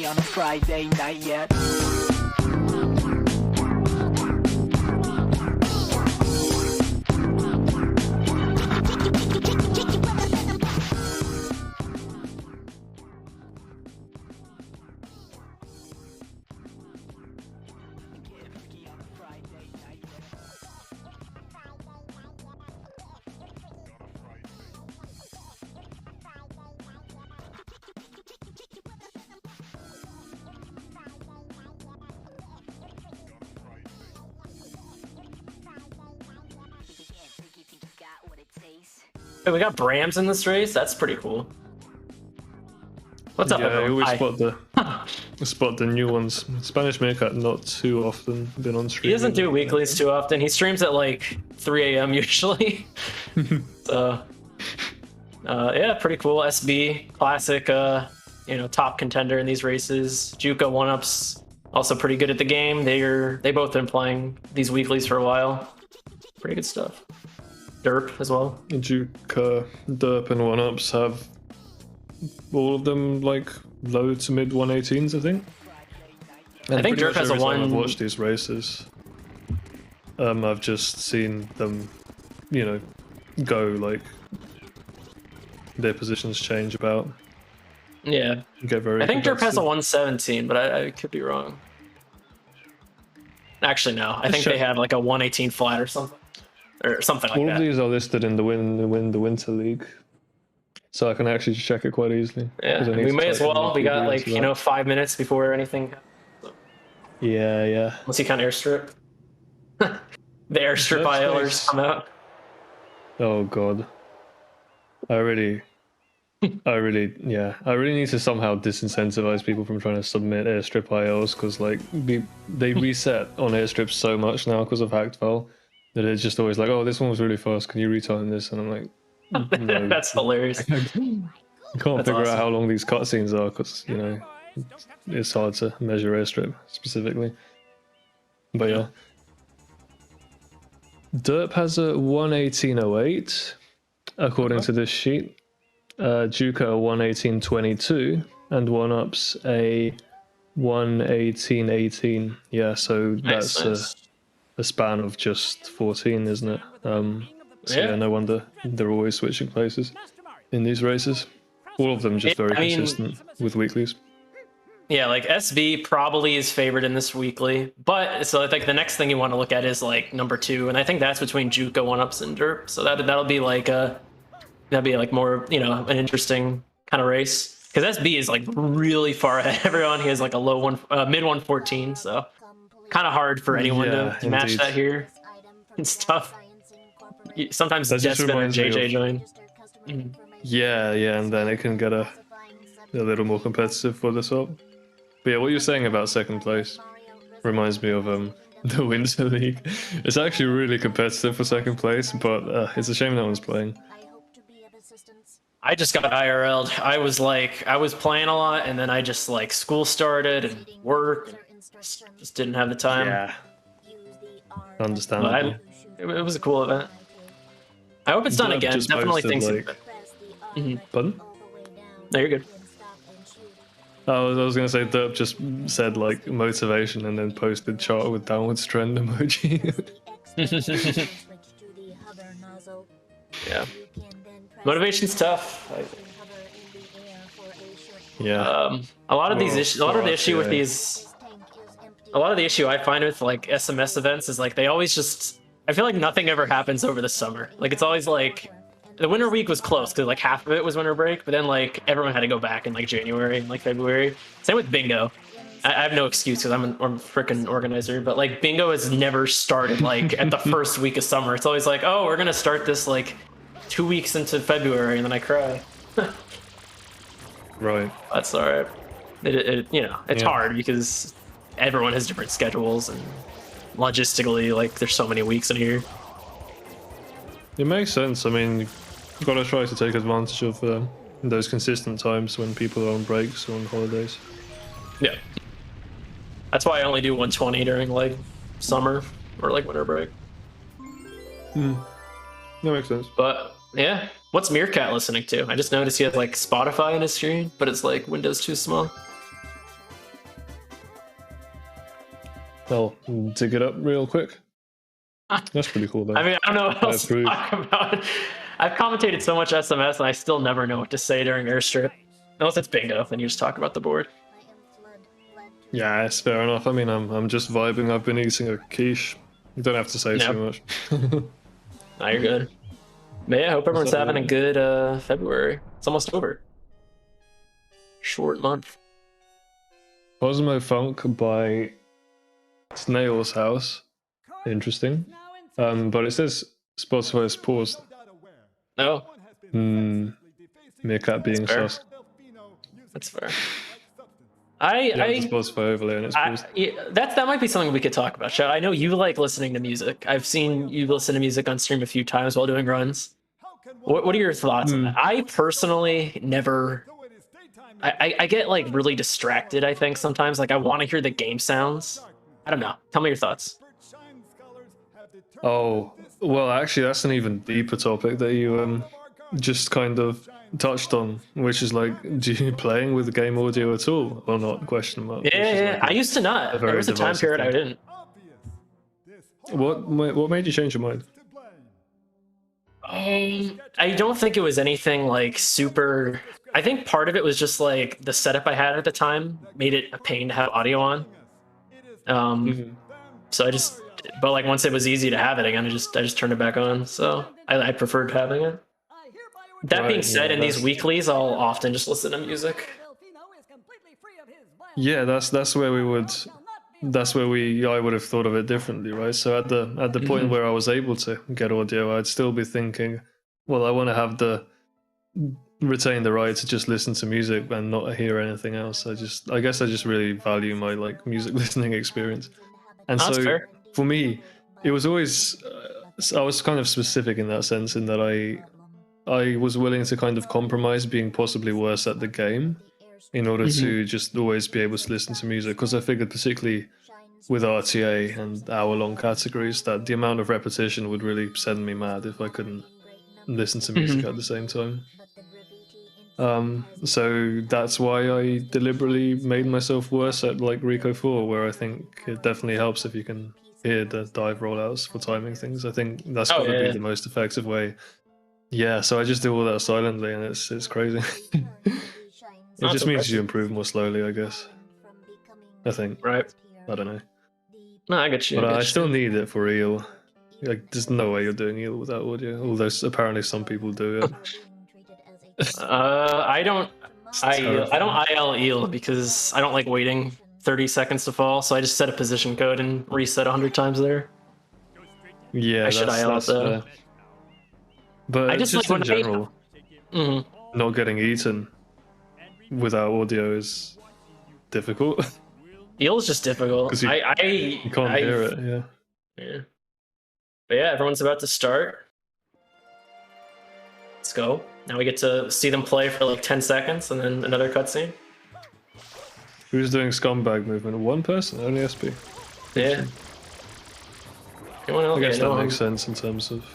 whiskey on a Friday night yet. Hey, we got Brams in this race. That's pretty cool. What's up, Yeah, everyone? I always spot the new ones. Spanish Meerkat not too often been on stream. He doesn't do weeklies too often. He streams at like 3 a.m. usually. So, yeah, pretty cool. SB, classic, top contender in these races. Juka 1-ups, also pretty good at the game. They both been playing these weeklies for a while. Pretty good stuff. Derp as well. Juka, Derp, and 1-ups have all of them like low to mid 118s, I think. And I think Derp has a one. I've watched these races. I've just seen them, go like their positions change about. Yeah. Get very. I think Derp has a 117, but I could be wrong. Actually, no. I think they have like a 118 flat or something. Or something like that. All of these are listed in the Winter League, so I can actually check it quite easily. Yeah, we may as well. We got like 5 minutes before anything. So. Yeah. Unless you count airstrip. The airstrip ILers come out. Oh god. I really need to somehow disincentivize people from trying to submit airstrip ILs because like they reset on airstrips so much now because of Hackfell. That it's just always like, oh, this one was really fast. Can you retime this? And I'm like, no. That's hilarious. I can't figure out how long these cutscenes are because it's hard to measure airstrip specifically. But yeah, Derp has a 118.08 according to this sheet. Juka a 118.22 and 1-ups a 118.18. Yeah, so that's a span of just 14, isn't it? Yeah, no wonder they're always switching places in these races. All of them just very consistent with weeklies. Yeah, like SB probably is favored in this weekly, but so I think the next thing you want to look at is like number 2, and I think that's between Juka 1-ups and Derp. So that'll be like more an interesting kind of race because SB is like really far ahead of everyone. He has like a mid 114, so. Kind of hard for anyone to match that here. It's tough. Sometimes Jespin or JJ join. Yeah, and then it can get a little more competitive for the swap. But yeah, what you're saying about second place reminds me of the Winter League. It's actually really competitive for second place, but it's a shame no one's playing. I just got IRL'd. I was playing a lot, and then I just like school started and work. Just didn't have the time. Yeah. Understandable. It was a cool event. I hope it's done again. Definitely things. Pardon? No, you're good. I was gonna say Derp just said like motivation and then posted chart with downward trend emoji. Yeah. Motivation's tough. Yeah. A lot of the issue I find with like SMS events is like they always just. I feel like nothing ever happens over the summer. Like it's always like the winter week was close because like half of it was winter break, but then like everyone had to go back in like January and like February. Same with bingo. I have no excuse because I'm a freaking organizer, but like bingo has never started like at the first week of summer. It's always like, oh, we're gonna start this like 2 weeks into February, and then I cry. Right. That's all right. It's hard because everyone has different schedules and logistically, like, there's so many weeks in here. It makes sense. I mean, you've got to try to take advantage of those consistent times when people are on breaks or on holidays. Yeah. That's why I only do 120 during, like, summer or, like, winter break. That makes sense. But, yeah. What's Meerkat listening to? I just noticed he has, like, Spotify in his screen, but it's, like, Windows too small. I'll dig it up real quick. That's pretty cool, though. I mean, I don't know what else to approve. talk about. I've commentated so much SMS, and I still never know what to say during airstrip. Unless it's bingo, then you just talk about the board. Yeah, it's fair enough. I mean, I'm just vibing. I've been eating a quiche. You don't have to say Yep. too much. Now you're good. But yeah, I hope everyone's So, having a good February. It's almost over. Short month. Cosmo Funk by Snail's House. Interesting. But it says Spotify's paused. No, Meerkat being fair. sus. that's fair. Yeah, the Spotify overlay and it's paused. That might be something we could talk about. Shout, I know you like listening to music. I've seen you listen to music on stream a few times while doing runs. What are your thoughts on that? I personally never. I get like really distracted. I think sometimes like I want to hear the game sounds. I don't know. Tell me your thoughts. Oh, well, actually, that's an even deeper topic that you just kind of touched on, which is like, do you playing with game audio at all or not? Question mark. Yeah, I used to not. There was a time period I didn't. What made you change your mind? I don't think it was anything like super. I think part of it was just like the setup I had at the time made it a pain to have audio on. So but like once it was easy to have it again, I just turned it back on. So I preferred having it. That being said, in these weeklies, I'll often just listen to music. Yeah, that's where I would have thought of it differently, right? So at the point where I was able to get audio, I'd still be thinking, well, I want to retain the right to just listen to music and not hear anything else. I guess I just really value my like music listening experience. And That's so fair. for me, it was always I was kind of specific in that sense, in that I was willing to kind of compromise being possibly worse at the game in order to just always be able to listen to music, because I figured, particularly with RTA and hour-long categories, that the amount of repetition would really send me mad if I couldn't listen to music at the same time. So that's why I deliberately made myself worse at like Rico 4, where I think it definitely helps if you can hear the dive rollouts for timing things. I think that's probably the most effective way. Yeah, so I just do all that silently, and it's crazy. It just means you improve more slowly, I guess. I think. Right. I don't know. No, I get you. But I still need it for eel. Like, there's no way you're doing eel without audio. Although apparently some people do it. I don't IL eel because I don't like waiting 30 seconds to fall, so I just set a position code and reset 100 times there. Yeah, I should IL it though. But I just just like in general, not getting eaten without audio is difficult. Eel is just difficult. Because you can't hear it, yeah. But yeah, everyone's about to start. Let's go. Now we get to see them play for like 10 seconds and then another cutscene. Who's doing scumbag movement? One person? Only SP? Yeah. Anyone else? I guess that makes sense in terms of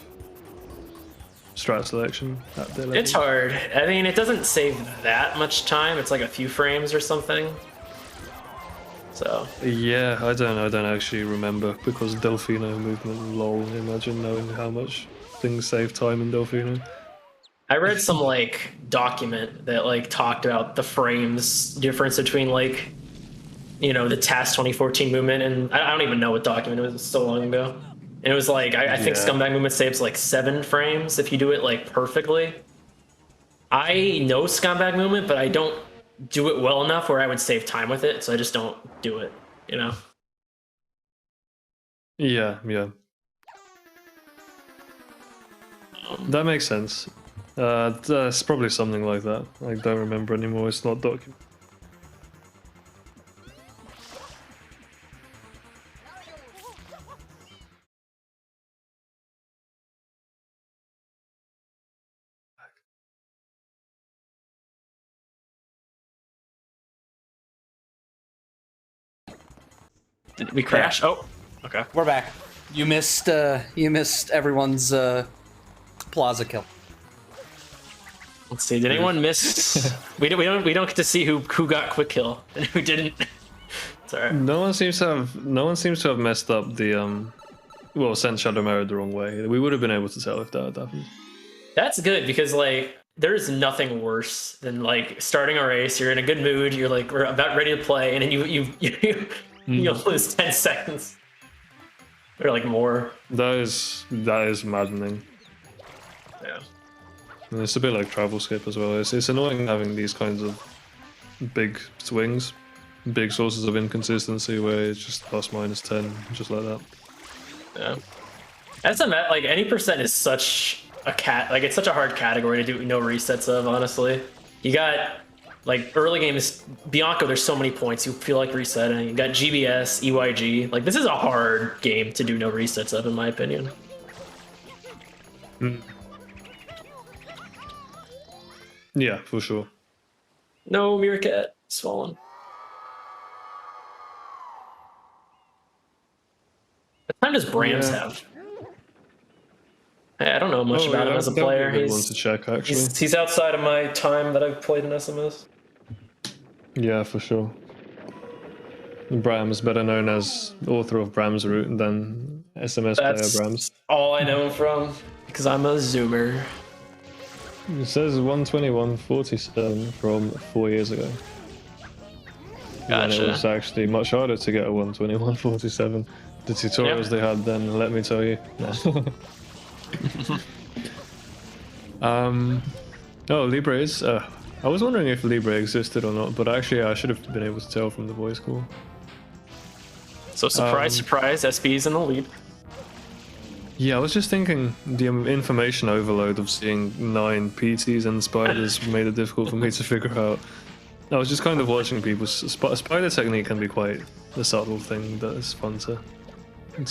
strat selection at their level. It's hard. I mean, it doesn't save that much time. It's like a few frames or something. So. Yeah, I don't actually remember, because Delfino movement, lol, imagine knowing how much things save time in Delfino. I read some like document that like talked about the frames difference between like, you know, the TAS 2014 movement, and I don't even know what document it was so long ago. And it was like, I think Scumbag movement saves like 7 frames if you do it like perfectly. I know Scumbag movement, but I don't do it well enough where I would save time with it, so I just don't do it, you know? Yeah. That makes sense. That's probably something like that. I don't remember anymore, it's not documented. Did we crash? Oh, okay. We're back. You missed everyone's plaza kill. Let's see. Did anyone miss? we don't get to see who got quick kill and who didn't. It's alright. No one seems to have messed up the well, sent Shadow Mirror the wrong way. We would have been able to tell if that had happened. That's good because like there's nothing worse than like starting a race. You're in a good mood. You're like we're about ready to play, and then you lose 10 seconds or like more. That is maddening. Yeah. And it's a bit like travel skip as well. It's annoying having these kinds of big swings, big sources of inconsistency where it's just plus minus 10, just like that. Yeah. SMS, like any percent is such a like it's such a hard category to do no resets of, honestly. You got like early game is Bianco, there's so many points you feel like resetting. You got GBS, EYG. Like this is a hard game to do no resets of, in my opinion. Yeah, for sure. No, Meerkat is fallen. What time does Brams have? I don't know much about him as a player. He's to check, actually. He's outside of my time that I've played in SMS. Yeah, for sure. Brams, better known as author of Brams Route than SMS player Brams. All I know him from, because I'm a Zoomer. It says 121.47 from 4 years ago. Gotcha. And it was actually much harder to get a 121.47. The tutorials they had then, let me tell you. Oh, Libre is. I was wondering if Libre existed or not, but actually I should have been able to tell from the voice call. So surprise, surprise, SB's in the lead. Yeah, I was just thinking the information overload of seeing 9 PTs and spiders made it difficult for me to figure out. I was just kind of watching people. Spider technique can be quite a subtle thing that is fun to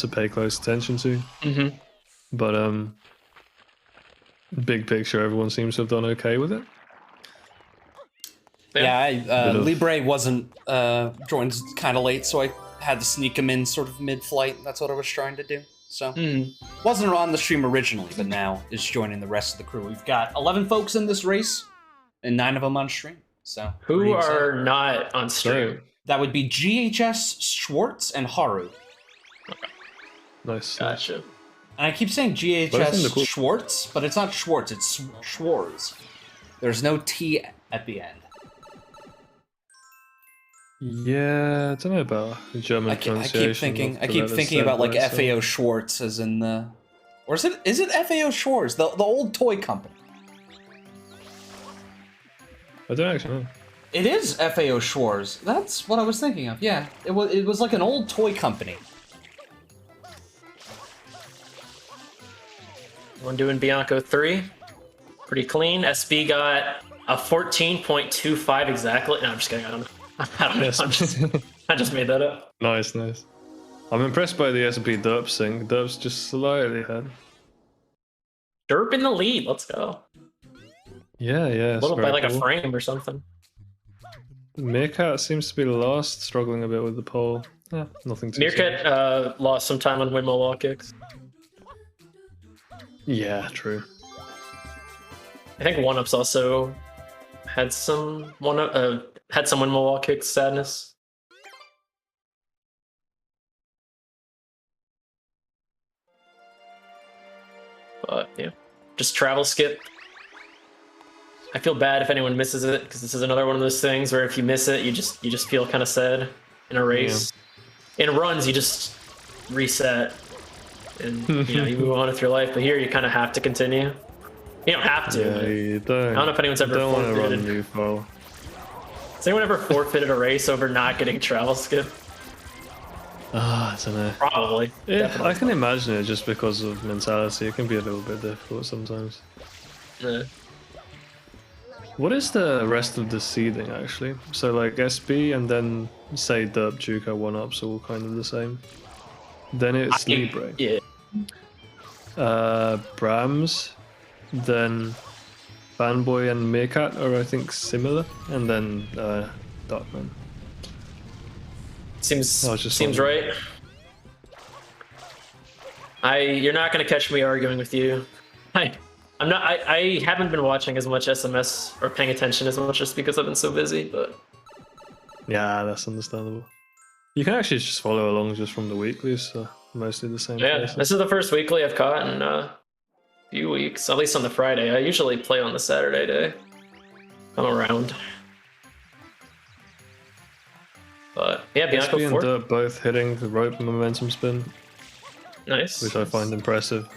pay close attention to. Mm-hmm. But big picture, everyone seems to have done okay with it. Yeah, Libre wasn't joined kind of late, so I had to sneak him in sort of mid-flight. That's what I was trying to do. So wasn't on the stream originally, but now is joining the rest of the crew. We've got 11 folks in this race, and 9 of them on stream. So who are not on stream? That would be GHS, Schwartz, and Haru. Okay. Nice. Gotcha. And I keep saying GHS Schwartz, but it's not Schwartz, it's Schwarz. There's no T at the end. Yeah, I don't know about the German pronunciation. I keep thinking about like FAO Schwartz as in the, or is it FAO Schwartz, the old toy company? I don't actually know. It is FAO Schwartz. That's what I was thinking of. Yeah, it was like an old toy company. One doing Bianco 3. Pretty clean. SB got a 14.25 exactly. No, I'm just kidding. I don't know. I just made that up. Nice. I'm impressed by the SP derp sync. Derp's just slightly ahead. Derp in the lead. Let's go. Yeah. A little by like a frame or something. Meerkat seems to be last, struggling a bit with the pole. Nothing too Meerkat lost some time on windmill wall kicks. Yeah, true. I think One Up's also had some windmill wall kicks sadness. But yeah, just travel skip. I feel bad if anyone misses it because this is another one of those things where if you miss it, you just feel kind of sad in a race. Yeah. In runs, you just reset and you move on with your life. But here, you kind of have to continue. You don't have to. Yeah, you don't. I don't know if anyone's ever forfeited. Has anyone ever forfeited a race over not getting travel skip? I don't know. Probably. Yeah, I can imagine it just because of mentality. It can be a little bit difficult sometimes. Yeah. What is the rest of the seeding actually? So like SB and then say Derp, Juco, 1-Ups all kind of the same. Then it's Libre. Yeah. Brams, then Fanboy and Meerkat are I think similar, and then Darkman. Seems right. You're not gonna catch me arguing with you. I haven't been watching as much SMS or paying attention as much just because I've been so busy, but yeah, that's understandable. You can actually just follow along just from the weeklies, so mostly the same. Yeah, places. this is the first weekly I've caught in a few weeks, at least on the Friday. I usually play on the Saturday day. I'm around. But yeah, SB Bianco and 4. Dirt both hitting the rope momentum spin, Nice. which I find impressive.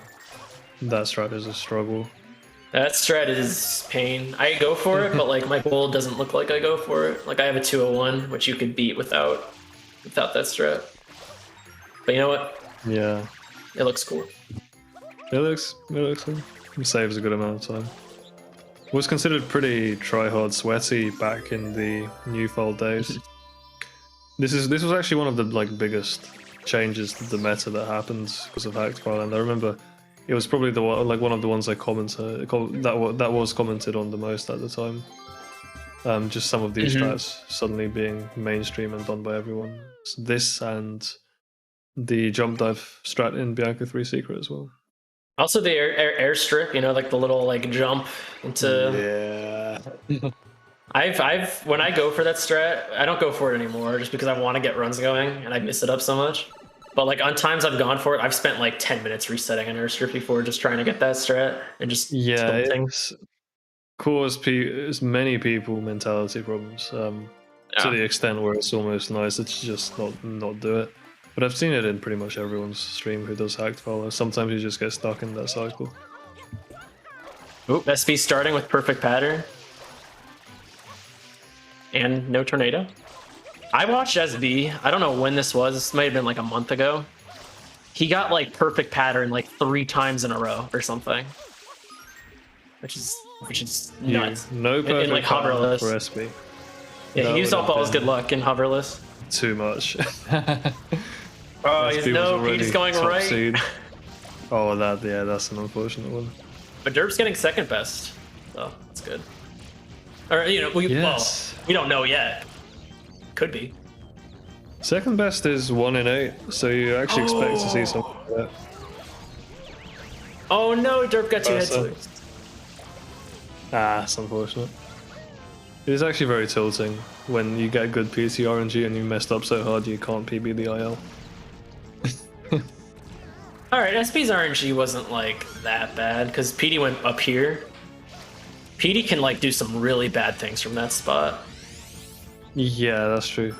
That strat is a struggle. That strat is pain. I go for it, but like my goal doesn't look like I go for it. Like I have a 201, which you could beat without that strat. But you know what? Yeah, It looks cool. it looks like it saves a good amount of time. Was considered pretty try-hard sweaty back in the New Fold days. This was actually one of the like biggest changes to the meta that happened because of Hacked File, and I remember it was probably the one, like one of the ones I commented that was commented on the most at the time. Just some of these strats suddenly being mainstream and done by everyone. So this and the jump dive strat in Bianca 3 Secret as well. Also the airstrip, you know, like the little like jump into. Yeah. I've when I go for that strat, I don't go for it anymore just because I want to get runs going and I miss it up so much. But like on times I've gone for it, I've spent like 10 minutes resetting an airstrip before just trying to get that strat and just tilting. It's caused many people mentality problems to the extent where it's almost nice to just not do it. But I've seen it in pretty much everyone's stream who does Hacked Follow. Sometimes you just get stuck in that cycle. Oop, SV starting with perfect pattern. And no tornado. I watched SB. I don't know when this was. This might have been like a month ago. He got like perfect pattern like 3 times in a row or something, which is nuts. No perfect in like pattern hoverless for SB. Yeah, he used up all his good luck in hoverless. Too much. Oh, he's going right. Seed. Oh, that's an unfortunate one. But Derp's getting second best, so that's good. Or you know, we don't know yet. Could be. Second best is 1 in 8, so you actually expect to see something like that. Oh no, Derp got 2 heads. It's unfortunate. It is actually very tilting when you get good PT RNG and you messed up so hard you can't PB the IL. Alright, SP's RNG wasn't like that bad because PD went up here. PD can like do some really bad things from that spot. Yeah, that's true.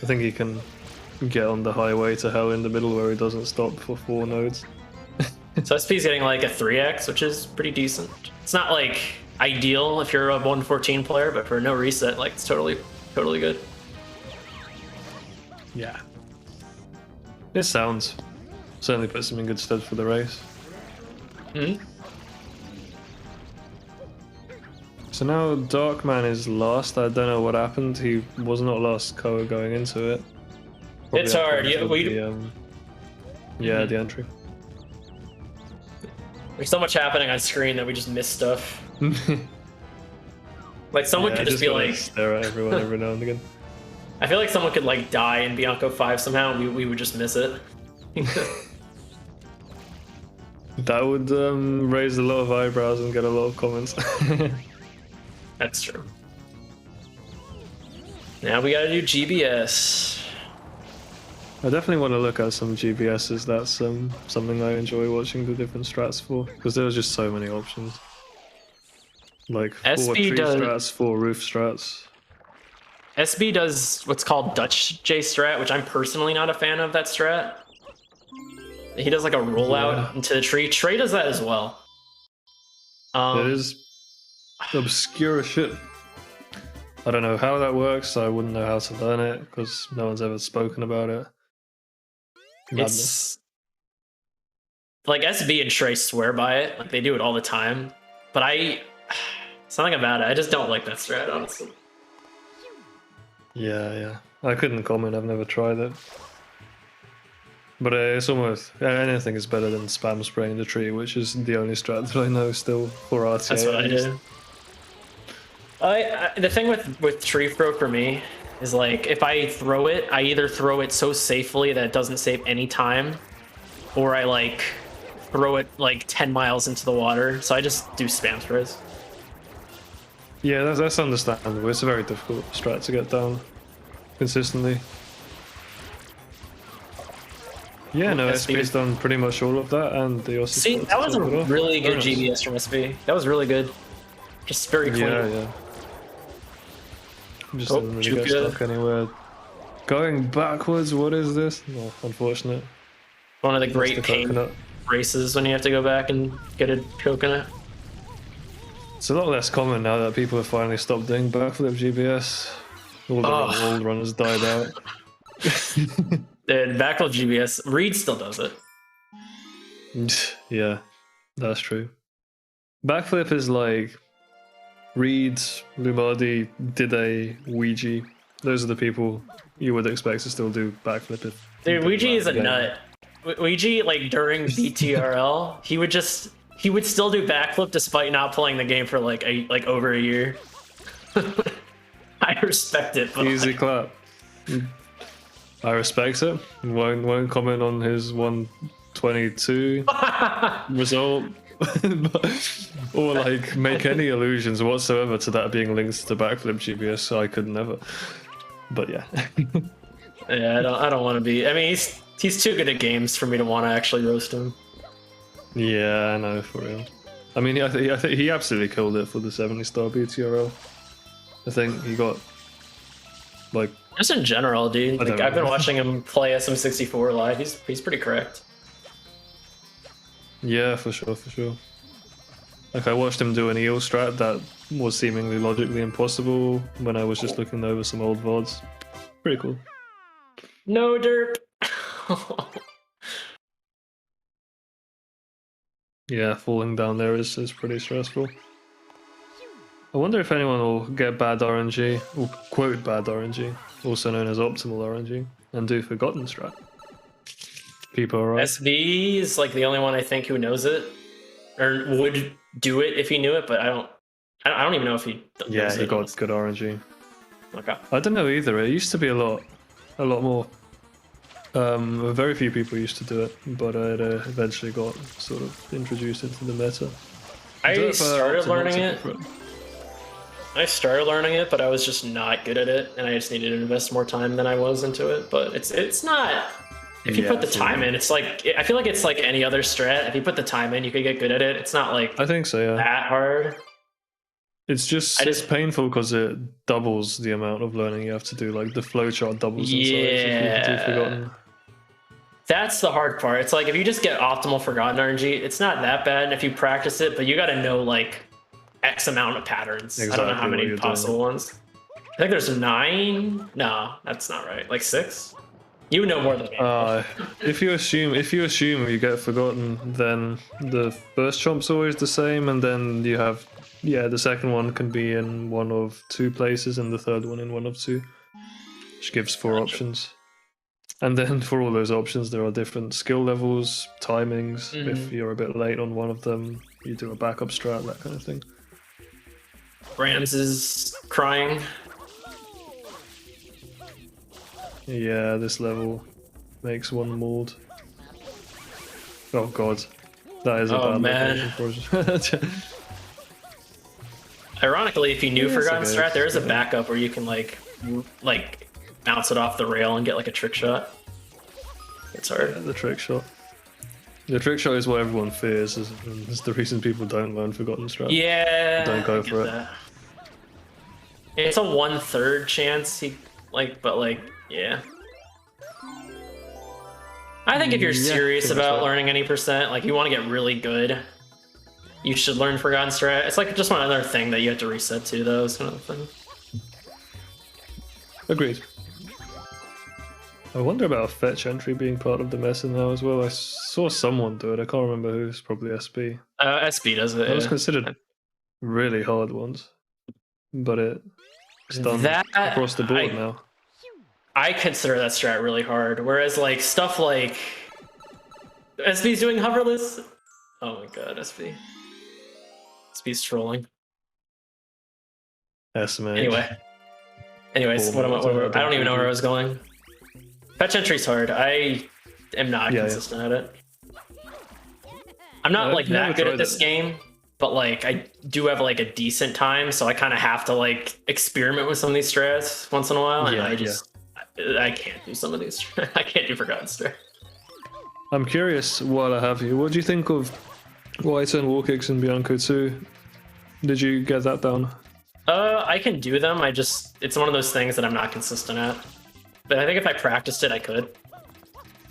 I think he can get on the highway to hell in the middle where he doesn't stop for 4 nodes. So SP's getting like a 3x, which is pretty decent. It's not like ideal if you're a 114 player, but for no reset, like it's totally good. Yeah. This sounds certainly puts him in good stead for the race. So now Darkman is last. I don't know what happened. He was not last Koa going into it. Probably it's hard. Yeah, the entry. There's so much happening on screen that we just miss stuff. Like someone could just be like stare at everyone every now and again. I feel like someone could like die in Bianco 5 somehow and we would just miss it. That would raise a lot of eyebrows and get a lot of comments. That's true. Now we gotta do GBS. I definitely want to look at some GBSs. That's something I enjoy watching the different strats for, because there was just so many options. Like 4 tree strats, 4 roof strats. SB does what's called Dutch J strat, which I'm personally not a fan of that strat. He does like a rollout into the tree. Trey does that as well. It is obscure shit. I don't know how that works. I wouldn't know how to learn it because no one's ever spoken about it. It's like SB and Trey swear by it. Like they do it all the time. But something about it. I just don't like that strat, honestly. Yeah. I couldn't comment. I've never tried it. But it's almost anything is better than spam spraying the tree, which is the only strat that I know still for RTA. That's what I do. The thing with tree throw for me is like if I throw it, I either throw it so safely that it doesn't save any time, or I like throw it like 10 miles into the water. So I just do spam sprays. Yeah, that's understandable. It's a very difficult strat to get down consistently. Yeah, no, SB. SB's done pretty much all of that, and they also See, that was a really good Very GBS nice. from SB. That was really good. Just very clean. Yeah. Just Oh, didn't really get Juka. stuck anywhere. Going backwards, what is this? Oh, unfortunate. One of the Lost great the pain coconut. races when you have to go back and get a coconut. It's a lot less common now that people have finally stopped doing backflip GBS. All the old runners died out. Dude, backflip GBS, Reed still does it. Yeah, that's true. Backflip is like Reed, Lumardi, Dide, Ouija. Those are the people you would expect to still do backflip. Dude, Ouija is a nut. Ouija, like during BTRL, he would still do backflip despite not playing the game for like over a year. I respect it. But Easy clap. I respect it. Won't comment on his 122 result. Or like make any allusions whatsoever to that being linked to backflip GBS. So I could never. But yeah. Yeah, I don't want to be. I mean, he's too good at games for me to want to actually roast him. Yeah, I know, for real. I mean, I think he absolutely killed it for the 70-star BTRL. I think he got like. Just in general, dude. Like, I've been watching him play SM64 live. He's pretty correct. Yeah, for sure. Like I watched him do an eel strat that was seemingly logically impossible when I was just looking over some old VODs. Pretty cool. No derp. Yeah, falling down there is pretty stressful. I wonder if anyone will get bad RNG, or quote bad RNG, also known as optimal RNG, and do forgotten strat. People are right. SV is like the only one I think who knows it, or would do it if he knew it, but I don't even know if he. Yeah, knows he it. got good RNG. Okay. I don't know either. It used to be a lot more. Very few people used to do it, but it eventually got sort of introduced into the meta. I started learning it. But I was just not good at it, and I just needed to invest more time than I was into it. But it's not. If you put the time in, it's like I feel like it's like any other strat. If you put the time in, you could get good at it. It's not like I think so. Yeah. that hard. It's just it's painful because it doubles the amount of learning you have to do. Like the flowchart doubles in size if you do forgotten. That's the hard part. It's like if you just get optimal forgotten RNG, it's not that bad. And if you practice it, but you got to know like X amount of patterns. Exactly, I don't know how many possible ones. I think there's 9. No, that's not right. Like 6. You would know more than me. If you assume you get forgotten, then the first chomp's always the same, and then you have the second one can be in one of 2 places, and the third one in one of 2, which gives 4 options. And then for all those options, there are different skill levels, timings. If you're a bit late on one of them, you do a backup strat, that kind of thing. Rams is crying. Yeah, this level makes one mold. Oh god, that is a bad location. Ironically, if you knew Forgotten Strat, there is a backup where you can like bounce it off the rail and get like a trick shot. It's hard. Yeah, the trick shot. The trick shot is what everyone fears. It's the reason people don't learn Forgotten Strat. Yeah, don't go for it. That. It's a 1/3 chance. Yeah. I think if you're serious about learning any percent, like you want to get really good, you should learn Forgotten Strat. It's like just one other thing that you have to reset to, though. It's kind of thing. Agreed. I wonder about fetch entry being part of the meta now as well. I saw someone do it. I can't remember who. It's probably SB. SB does it. Those considered really hard ones, but it's done across the board now. I consider that strat really hard. Whereas like stuff like SB's doing hoverless. Oh my god, SB. SB's trolling. SMS. Anyways, I don't even know where I was going. Fetch entry's hard. I am not consistent at it. I'm not like that good at this game, but like I do have like a decent time, so I kind of have to like experiment with some of these strats once in a while, and I can't do some of these. I can't do Forgotten Strat. I'm curious while I have you. What do you think of White and wall kicks in Bianco 2? Did you get that down? I can do them. It's one of those things that I'm not consistent at. But I think if I practiced it, I could.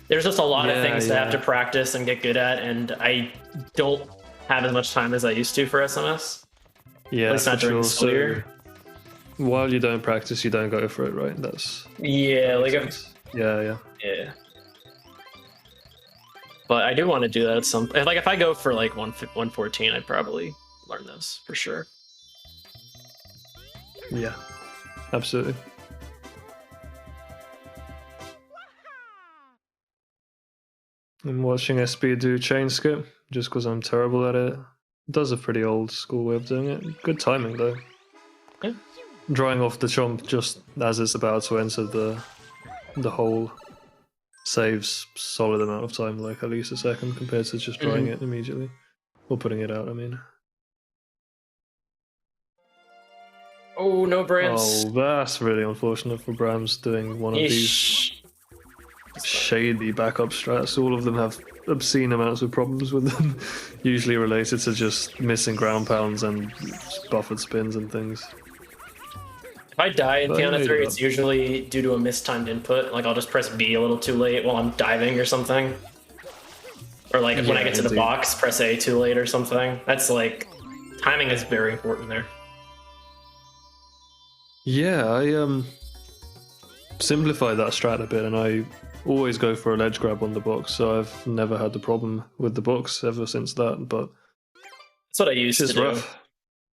There's just a lot of things to have to practice and get good at, and I don't have as much time as I used to for SMS. Yeah, at least not during the school year. While you don't practice, you don't go for it, right? Yeah. But I do want to do that at some. Like if I go for like 114, I'd probably learn those for sure. Yeah, absolutely. I'm watching SB do chain skip just because I'm terrible at it. It does a pretty old school way of doing it. Good timing though. Yeah. Drawing off the chomp just as it's about to enter the hole saves solid amount of time, like at least a second, compared to just drawing it immediately. Or putting it out, I mean. Oh, no Brams. Oh, that's really unfortunate for Brams doing one of these shady backup strats. All of them have obscene amounts of problems with them, usually related to just missing ground pounds and buffered spins and things. If I die in Piano 3, it's usually due to a mistimed input. Like I'll just press B a little too late while I'm diving or something. Or like when I get to the box, press A too late or something. That's like, timing is very important there. Yeah, I simplified that strat a bit, and I always go for a ledge grab on the box, so I've never had the problem with the box ever since that. But that's what I used to do. Rough.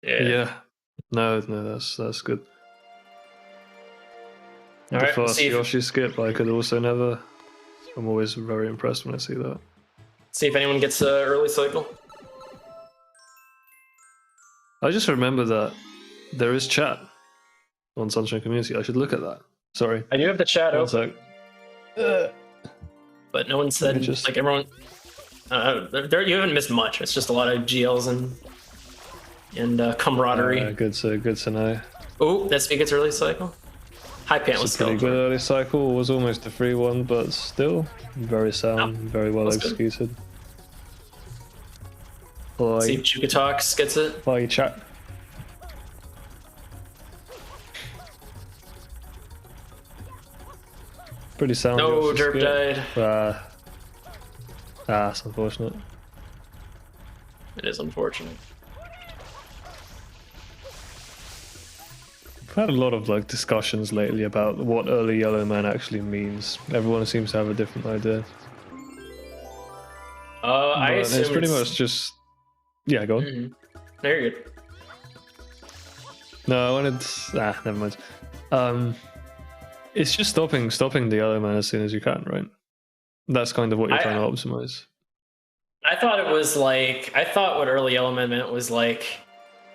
Yeah. No, that's good. All The right, fast Yoshi skip, I could also never. I'm always very impressed when I see that. See if anyone gets early cycle. I just remember that there is chat on Sunshine Community. I should look at that. Sorry. I do have the chat One open. sec. But no one said, like everyone, you haven't missed much. It's just a lot of GLs and camaraderie. Good to know. Oh, that speak gets early cycle. High pant was pretty good early cycle. Was almost a free one, but still very sound, very well executed. See if Chukatox gets it. Bye, chat. Pretty sound. No, Derp died. That's unfortunate. It is unfortunate. I've had a lot of like discussions lately about what early yellow man actually means. Everyone seems to have a different idea. I assume it's pretty much just go on. There you go. No, I wanted. Never mind. It's just stopping the yellow man as soon as you can, right? That's kind of what you're trying to optimize. I thought it was like, I thought what early yellow man meant was like,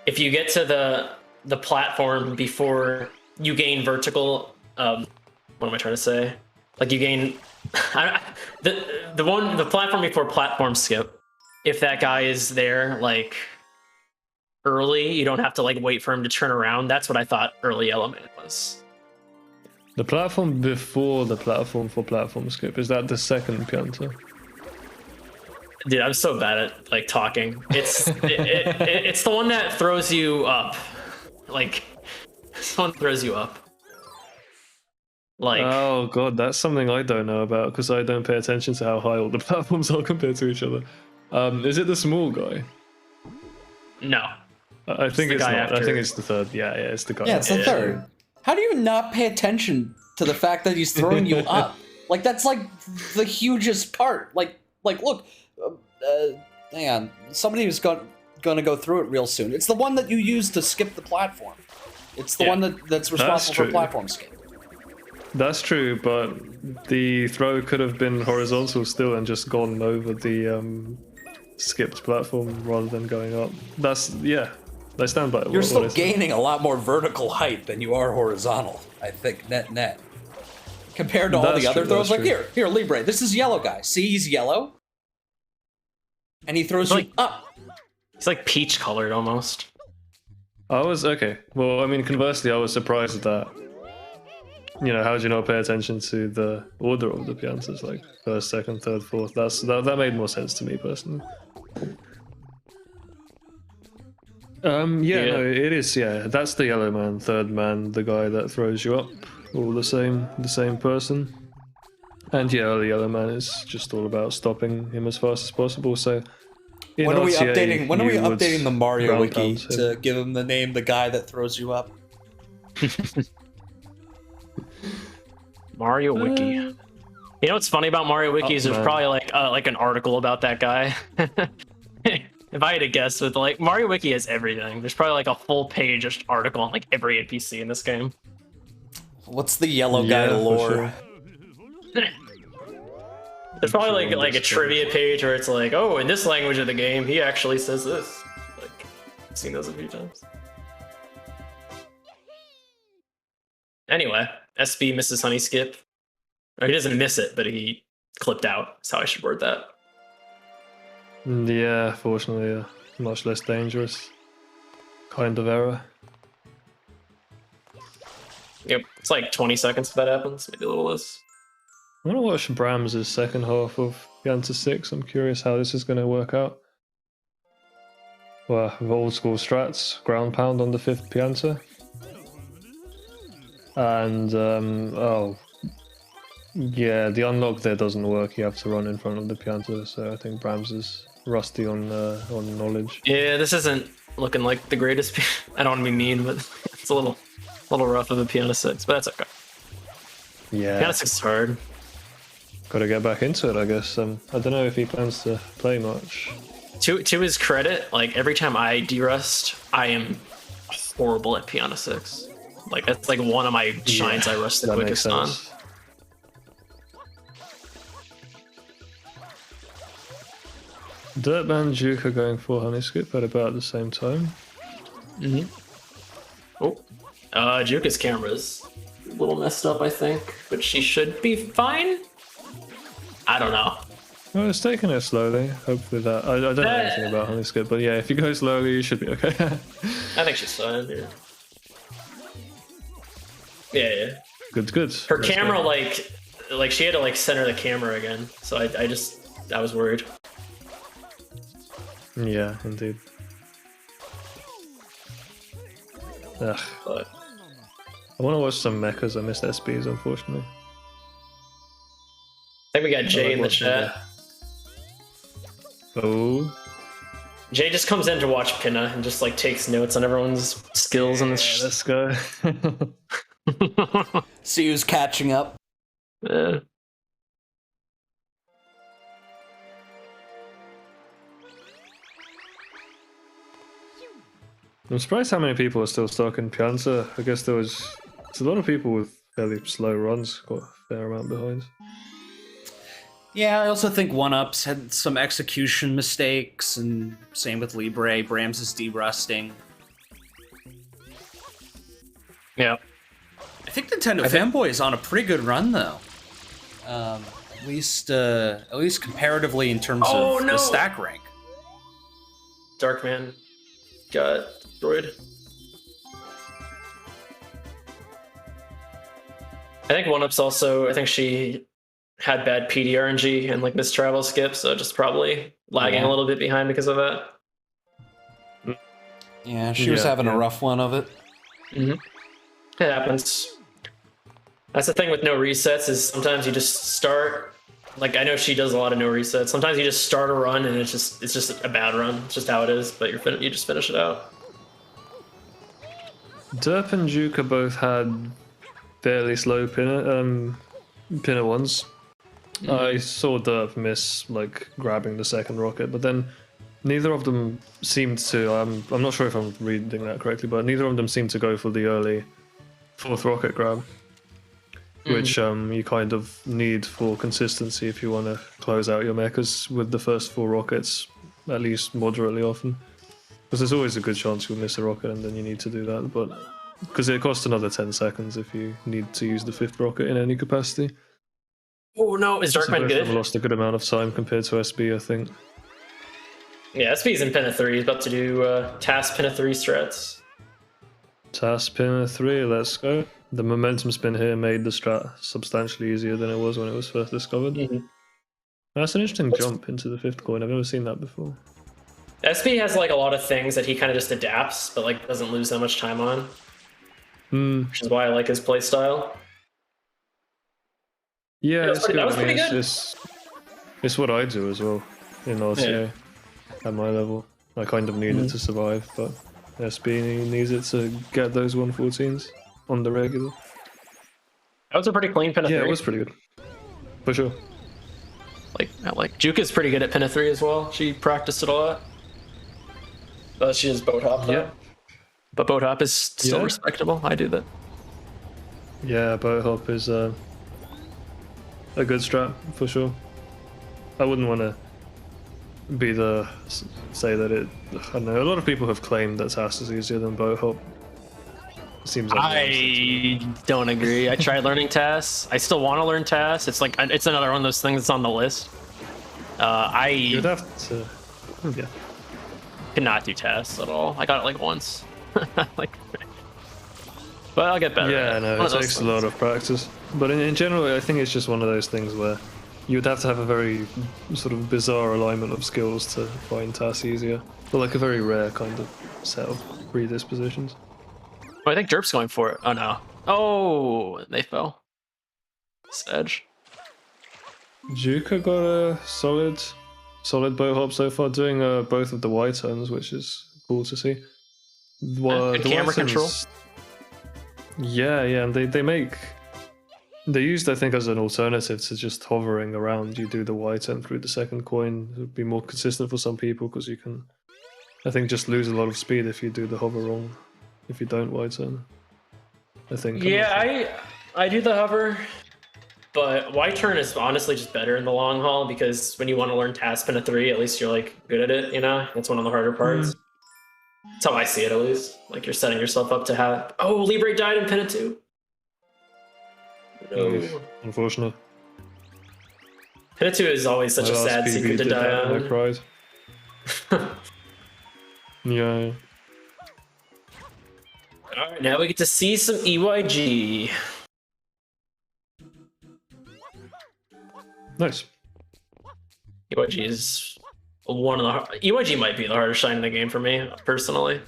if you get to the platform before you gain vertical, what am I trying to say? Like you gain the platform before platform skip. If that guy is there like early, you don't have to like wait for him to turn around. That's what I thought early yellow man was. The platform before the platform for platform skip, is that the second Pianta? Dude, I'm so bad at like talking. It's it's the one that throws you up. Like, someone throws you up. Like, oh god, that's something I don't know about because I don't pay attention to how high all the platforms are compared to each other. Is it the small guy? No. I think it's not. After. I think it's the third. Yeah, it's the guy. Yeah, it's the third. How do you not pay attention to the fact that he's throwing you up? Like, that's like the hugest part. Like look, hang on. Somebody was going to go through it real soon. It's the one that you use to skip the platform. It's the one that's responsible for platform skip. That's true, but the throw could have been horizontal still and just gone over the skipped platform rather than going up. I stand by it. You're still gaining a lot more vertical height than you are horizontal, I think, net. Compared to all the other throws. Like, here, Libre, this is yellow guy. See, he's yellow. And he throws you up. It's like peach colored almost. Okay. Well, I mean, conversely, I was surprised at that. how do you not pay attention to the order of the piantas, like first, second, third, fourth? That made more sense to me personally. Yeah, no, it is. Yeah, that's the yellow man, third man, the guy that throws you up, all the same person. And yeah, the yellow man is just all about stopping him as fast as possible. So when are we updating? When are we you would updating the Mario ground wiki pound him. to give him the name, the guy that throws you up? Mario Wiki. You know what's funny about Mario Wiki is there's man. probably like an article about that guy. If I had to guess, with like Mario Wiki has everything. There's probably like a full page just article on like every NPC in this game. What's the yellow guy Yeah, for lore? sure. There's probably like a trivia page where it's like, oh, in this language of the game, he actually says this. Like, I've seen those a few times. Anyway, SB misses Honey Skip. Or he doesn't miss it, but he clipped out. That's how I should word that. Yeah, fortunately, a much less dangerous kind of error. Yep, it's like 20 seconds if that happens, maybe a little less. I want to watch Brahms' second half of Pianta 6. I'm curious how this is going to work out. Well, with old school strats, ground pound on the 5th Pianta. And, oh, yeah, the unlock there doesn't work. You have to run in front of the Pianta, so I think Brahms is rusty on knowledge. Yeah, this isn't looking like the greatest. I don't want to be mean, but it's a little rough of a Piano 6, but that's okay. Yeah. Piano 6 is hard. Got to get back into it, I guess. I don't know if he plans to play much. To his credit, like every time I derust, I am horrible at Piano 6. Like that's like one of my shines I rust the that quickest makes on. sense. Dirtman and Duke are going for Honey Skip at about the same time. Oh, Juka's camera's a little messed up, I think, but she should be fine. I don't know. Well, it's taking it slowly. Hopefully that... I don't know anything about Honey Skip, but yeah, if you go slowly, you should be okay. I think she's fine. Yeah. Good. Her That's camera, good. like she had to like center the camera again, so I was worried. Yeah, indeed. Ugh. But I want to watch some mechas. I missed SBs, unfortunately. I think we got Jay in the watching chat. Oh. Jay just comes in to watch Pinna and just like takes notes on everyone's skills and this. Let's go. See who's catching up. Yeah. I'm surprised how many people are still stuck in Pianta. I guess there's a lot of people with fairly slow runs, got a fair amount behind. Yeah, I also think 1-Ups had some execution mistakes, and same with Libre. Brahms is derusting. Yeah. I think Nintendo Fanboy is on a pretty good run, though. At least comparatively in terms of the stack rank. Darkman got destroyed. I think 1-Up's also, I think she had bad PD RNG and like missed travel skip, so just probably lagging a little bit behind because of that. Yeah, she was having a rough one of it. It happens. That's the thing with no resets is sometimes you just start. Like I know she does a lot of no resets. Sometimes you just start a run and it's just a bad run. It's just how it is. But you just finish it out. Derp and Juka both had fairly slow pinner ones. I saw Derp miss like grabbing the second rocket, but then neither of them seemed to. I'm not sure if I'm reading that correctly, but neither of them seemed to go for the early fourth rocket grab, which you kind of need for consistency if you want to close out your mechas with the first 4 rockets at least moderately often. Because there's always a good chance you'll miss a rocket and then you need to do that, but because it costs another 10 seconds if you need to use the 5th rocket in any capacity. Oh no, is Darkman good? I've lost a good amount of time compared to SB, I think. Yeah, SB's in Pinna 3. He's about to do Task Pinna 3 strats. Task Pinner 3, let's go. The momentum spin here made the strat substantially easier than it was when it was first discovered. That's an interesting jump into the 5th coin. I've never seen that before. SB has like a lot of things that he kind of just adapts, but like doesn't lose that much time on. Which is why I like his playstyle. Yeah, it's good. That was I mean, pretty good. It's what I do as well in RCA at my level. I kind of need it to survive, but SB needs it to get those 114s on the regular. That was a pretty clean pin of 3. Yeah, it was pretty good. For sure. Like Juka's pretty good at pin of 3 as well. She practiced it a lot. But she just boat hop though. Yeah. But boat hop is still respectable. I do that. Yeah, boat hop is a good strat for sure. I wouldn't want to say that it. I don't know. A lot of people have claimed that TAS is easier than boat hop. It seems like I don't agree. I tried learning TAS. I still want to learn TAS. It's like it's another one of those things that's on the list. You'd have to. Yeah. Cannot do TAS at all. I got it like once. But I'll get better. Yeah, no, it takes a lot of practice. But in general, I think it's just one of those things where you would have to have a very sort of bizarre alignment of skills to find TAS easier. But like a very rare kind of set of predispositions. Oh, I think Derp's going for it. Oh no. Oh, they fell. Sedge. Juka got a solid boat hop so far, doing both of the Y turns, which is cool to see. Good camera control. Yeah, and they used, I think, as an alternative to just hovering around. You do the Y turn through the 2nd coin. It would be more consistent for some people because you can, I think, just lose a lot of speed if you do the hover wrong. If you don't Y turn, I think. Yeah, I do the hover, but Y turn is honestly just better in the long haul because when you want to learn TAS pin of 3, at least you're like good at it. You know, that's one of the harder parts. That's how I see it, at least. Like you're setting yourself up to have. Oh, Libre died in pin of 2. No. Unfortunate. Pin of 2 is always such a sad secret to die on. I cried. Yeah. Alright, now we get to see some EYG. Nice. EYG is one of the EYG might be the hardest shine in the game for me, personally.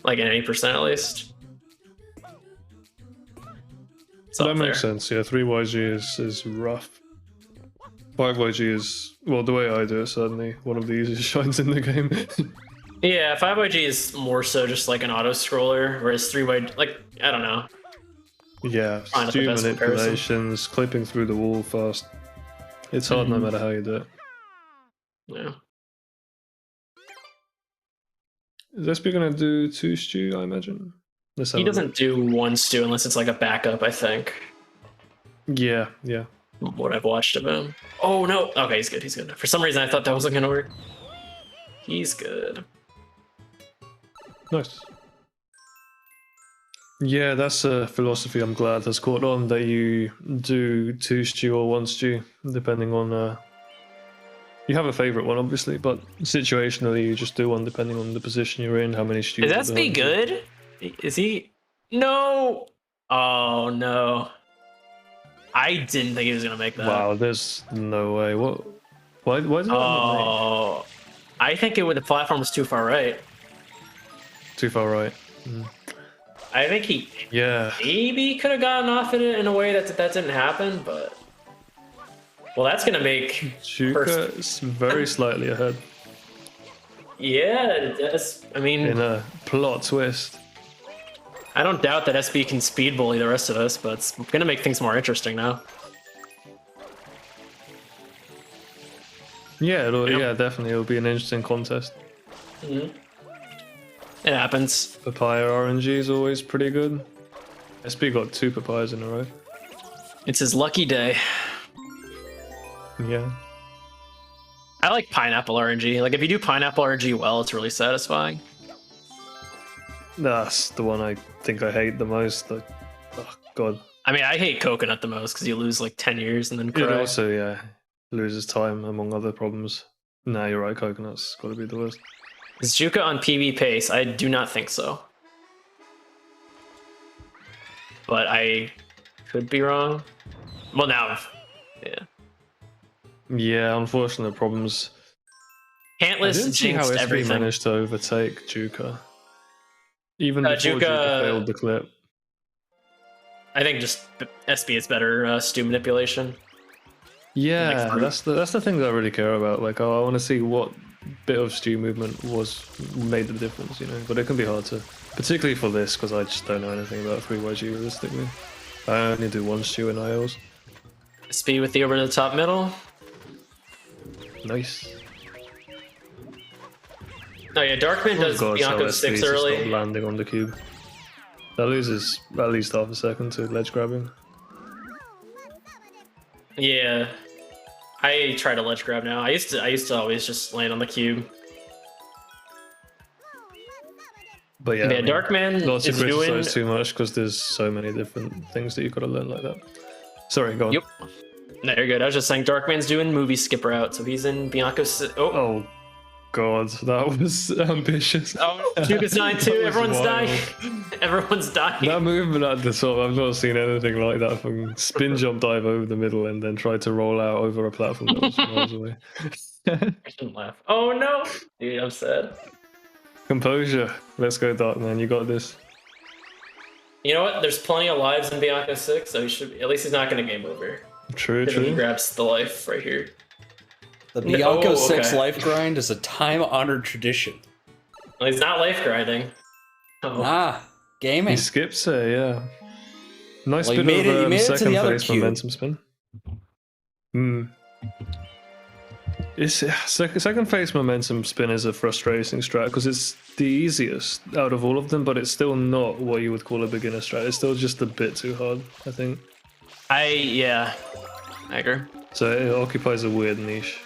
Like in 80% at least. That makes sense, yeah. 3YG is rough. 5YG is, well, the way I do it, certainly one of the easiest shines in the game. Yeah, 5YG is more so just like an auto scroller, whereas 3YG, like, I don't know. Yeah, stew manipulations, clipping through the wall fast. It's hard no matter how you do it. Yeah. Is SB gonna do 2 stew, I imagine? He doesn't do 1 stew unless it's like a backup, I think. Yeah. What I've watched of him. Oh no! Okay, he's good. For some reason I thought that wasn't gonna work. He's good. Nice. Yeah, that's a philosophy I'm glad has caught on, that you do 2 stew or 1 stew, depending on... You have a favourite one, obviously, but situationally you just do one depending on the position you're in, how many stews... Is SB good? Is he? No! Oh no. I didn't think he was gonna make that. Wow, there's no way. What? Why did that not make? I think the platform was too far right. Too far right. I think he maybe could have gotten off in it in a way that didn't happen, but well, that's gonna make Juka is very slightly ahead. Yeah, that's. I mean, in a plot twist. I don't doubt that SB can speed bully the rest of us, but it's gonna make things more interesting now. Yeah, definitely. It'll be an interesting contest. It happens. Papaya RNG is always pretty good. SB got 2 papayas in a row. It's his lucky day. Yeah. I like pineapple RNG. Like if you do pineapple RNG well, it's really satisfying. That's the one I think I hate the most. Like, oh god. I mean, I hate coconut the most because you lose like 10 years and then cry. It also, loses time among other problems. Nah, you're right. Coconut's got to be the worst. Is Juka on PB pace? I do not think so. but I could be wrong. Well, now, yeah. Yeah, unfortunate problems. I Pantless didn't see how jinxed SB everything. managed to overtake Juka. Even before Juka Juka failed the clip. I think just SB is better stew manipulation. Yeah, Like, that's the thing that I really care about. Like, I want to see what bit of stew movement made the difference, you know. But it can be hard to, particularly for this, because I just don't know anything about 3YG realistically. I only do one stew in IOs. SB with the over to the top middle. Nice. Oh yeah, Darkman does God, Bianco so 6 SB to early. stop landing on the cube. That loses at least half a second to ledge grabbing. Yeah, I try to ledge grab now. I used to always just land on the cube. But yeah, Yeah, Darkman not to is doing. criticize too much because there's so many different things that you gotta learn like that. Sorry, go on. Yep. No, you're good. I was just saying Darkman's doing movie skipper out, so he's in Bianco. Oh god, that was ambitious. Oh, Juka's dying too. That was Everyone's wild. dying. Everyone's dying. That movement at the top, I've not seen anything like that. From spin jump dive over the middle and then try to roll out over a platform that was miles away. I shouldn't laugh. Oh no, dude, I'm sad. Composure. Let's go, Darkman. You got this. You know what? There's plenty of lives in Bianco 6, so he should. At least he's not going to game over. True, He true. grabs the life right here. The Bianco 6 okay. life grind is a time-honored tradition. Well, he's not life grinding. Oh. Ah, He gaming. skips it, yeah. Nice Well, he bit made it- he of made it to the second other phase cube. momentum spin. It's second phase momentum spin is a frustrating strat because it's the easiest out of all of them, but it's still not what you would call a beginner strat. It's still just a bit too hard, I think. Yeah, I agree. So it occupies a weird niche.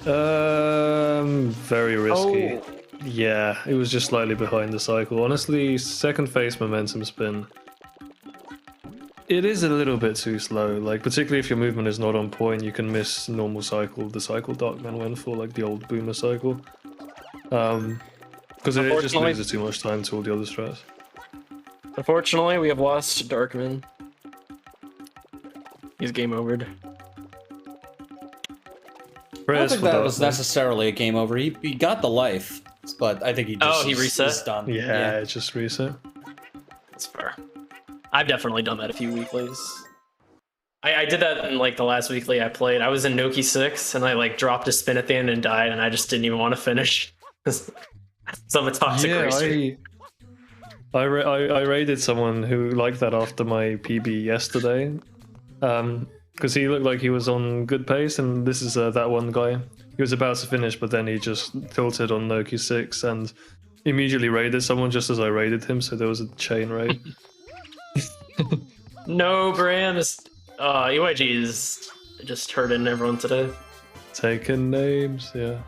Very risky. Oh. Yeah, it was just slightly behind the cycle. Honestly, second phase momentum spin. It is a little bit too slow, like particularly if your movement is not on point, you can miss normal cycle, the cycle Darkman went for, like the old boomer cycle. Because it just Unfortunately- loses too much time to all the other strats. Unfortunately, we have lost Darkman. He's game overed. I don't Prayers think for that was Darkman. necessarily a game over. He got the life, but I think he just he reset? is done. Yeah, it just reset. That's fair. I've definitely done that a few weeklies. I did that in like the last weekly I played. I was in Noki 6 and I like dropped a spin at the end and died, and I just didn't even want to finish. So I'm a toxic racer. I raided someone who liked that after my PB yesterday, because he looked like he was on good pace, and this is that one guy. He was about to finish, but then he just tilted on Noki 6 and immediately raided someone just as I raided him, so there was a chain raid. No, Bram. EYG is just hurting everyone today. Taking names, yeah.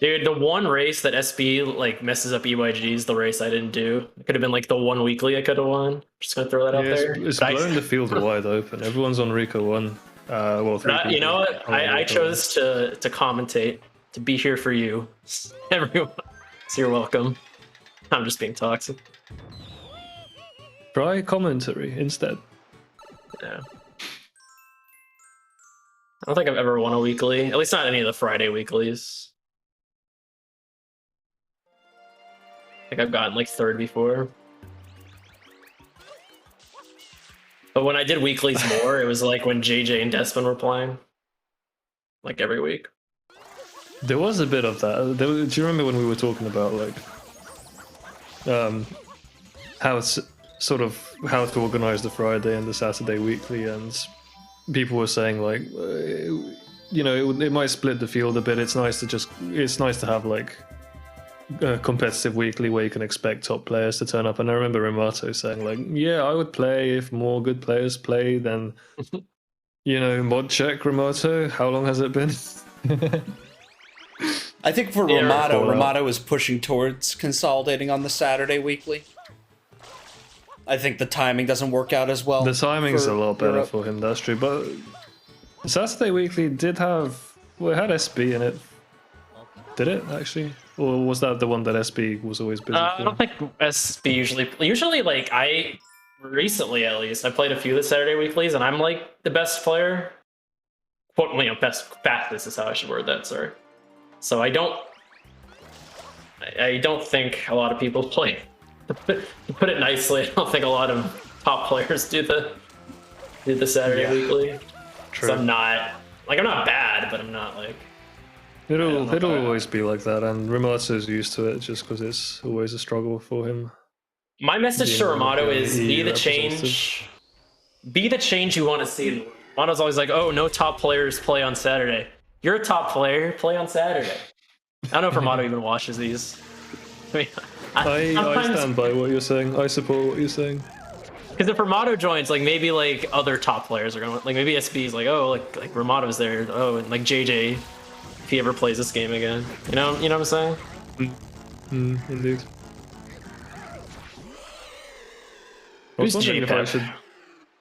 Dude, the one race that SB like messes up EYG is the race I didn't do. It could have been like the one weekly I could have won. Just gonna throw that out there. It's But blowing the field wide open. Everyone's on Rico 1. Well, 3 you know what? people. I chose to commentate, to be here for you, everyone. So you're welcome. I'm just being toxic. Try commentary instead. Yeah. I don't think I've ever won a weekly. At least not any of the Friday weeklies. I think I've gotten like third before. But when I did weeklies more, it was like when JJ and Desmond were playing. Like every week. There was a bit of that. Do you remember when we were talking about like how it's sort of how to organize the Friday and the Saturday weekly, and people were saying like you know it might split the field a bit. It's nice to have like a competitive weekly where you can expect top players to turn up. And I remember Remato saying like, yeah, I would play if more good players play than you know, mod check Remato. How long has it been? I think for Yeah, Ramato is pushing towards consolidating on the Saturday weekly. I think the timing doesn't work out as well. The timing's for a lot better Europe. for him, that's true. But Saturday Weekly did have... Well, it had SB in it. Did it, actually? Or was that the one that SB was always busy I for? don't think SB usually like recently at least I played a few of the Saturday weeklies and I'm like the best player. Quote, fastest is how I should word that. Sorry. So I don't think a lot of people play. To put it nicely, I don't think a lot of top players do the Saturday weekly. True. So I'm not bad, but I'm not like. It'll always be like that, and Rimatsu's used to it just because it's always a struggle for him. My message to Ramato is EU be the change. Be the change you want to see. Ramato's always like, oh, no top players play on Saturday. You're a top player, play on Saturday. I don't know if Ramato even watches these. I mean, I stand by what you're saying. I support what you're saying. Because if Ramato joins, like maybe like other top players are gonna like maybe SB's like, oh, like Ramato's there. Oh, and like JJ, if he ever plays this game again. You know what I'm saying? Indeed. I Who's was wondering if I JPEP? should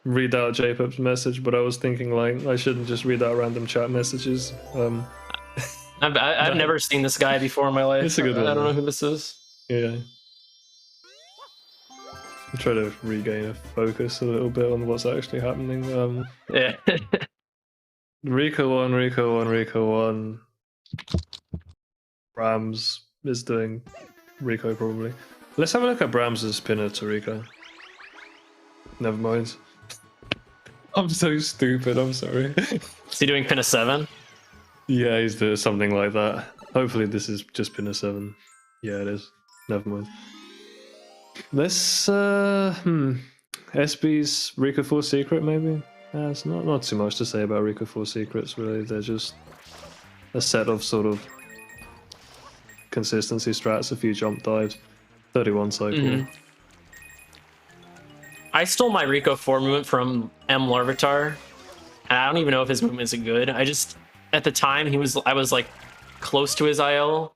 read out JPEP's message, but I was thinking like I shouldn't just read out random chat messages. I've never seen this guy before in my life. It's a good one. I don't know who this is. Yeah. I'm trying to regain a focus a little bit on what's actually happening. Yeah. Rico 1, Rico 1, Rico 1. Brahms is doing Rico probably. Let's have a look at Brahms' pinner to Rico. Never mind. I'm so stupid, I'm sorry. Is he doing pin a 7? Yeah, he's doing something like that. Hopefully this is just pin a 7. Yeah, it is. Never mind. Let's SB's Rico 4 secret maybe? Yeah, it's not too much to say about Rico 4 secrets really. They're just a set of sort of consistency strats, a few jump dives, 31 cycle. I stole my Rico 4 movement from M. Larvitar, and I don't even know if his movement is good. I just, at the time, I was like close to his IL.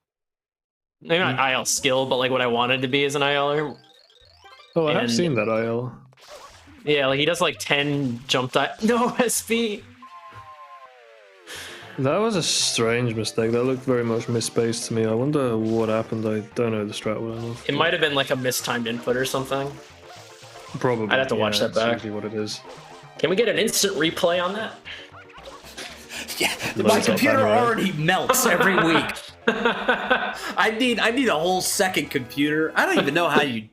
Maybe not IL skill, but like what I wanted to be as an ILer. Oh, I have seen that IL. Yeah, like he does like 10 jump dive. No, SB! That was a strange mistake. That looked very much misspaced to me. I wonder what happened. I don't know the strat well enough. It might have been like a mistimed input or something. Probably. I'd have to watch that back. That's usually what it is. Can we get an instant replay on that? Yeah, my computer already melts every week. I need a whole second computer. I don't even know how you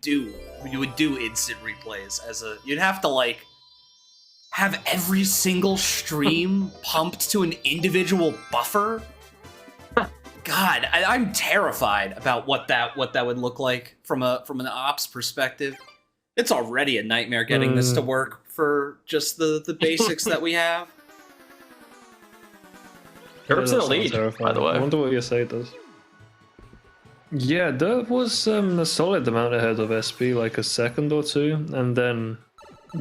would do instant replays you'd have to like have every single stream pumped to an individual buffer. God, I'm terrified about what that would look like from an ops perspective. It's already a nightmare getting this to work for just the basics that we have. Derp's in the lead, by the way. I wonder what your say does. Yeah, Derp was a solid amount ahead of SB, like a second or two, and then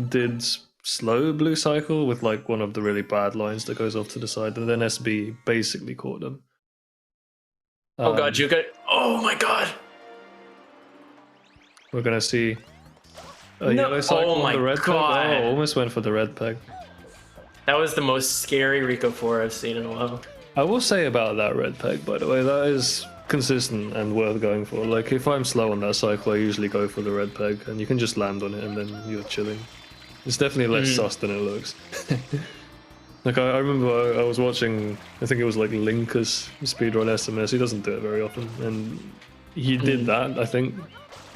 did slow blue cycle with like one of the really bad lines that goes off to the side, and then SB basically caught them. Oh god, Juka. Oh my god. We're gonna see a yellow cycle on the red peg. Oh, almost went for the red peg. That was the most scary Rico 4 I've seen in a while. I will say about that red peg, by the way, that is consistent and worth going for. Like, if I'm slow on that cycle, I usually go for the red peg, and you can just land on it and then you're chilling. It's definitely less sus than it looks. Like, I remember I was watching, I think it was like Linkus speedrun SMS. He doesn't do it very often, and he did that, I think,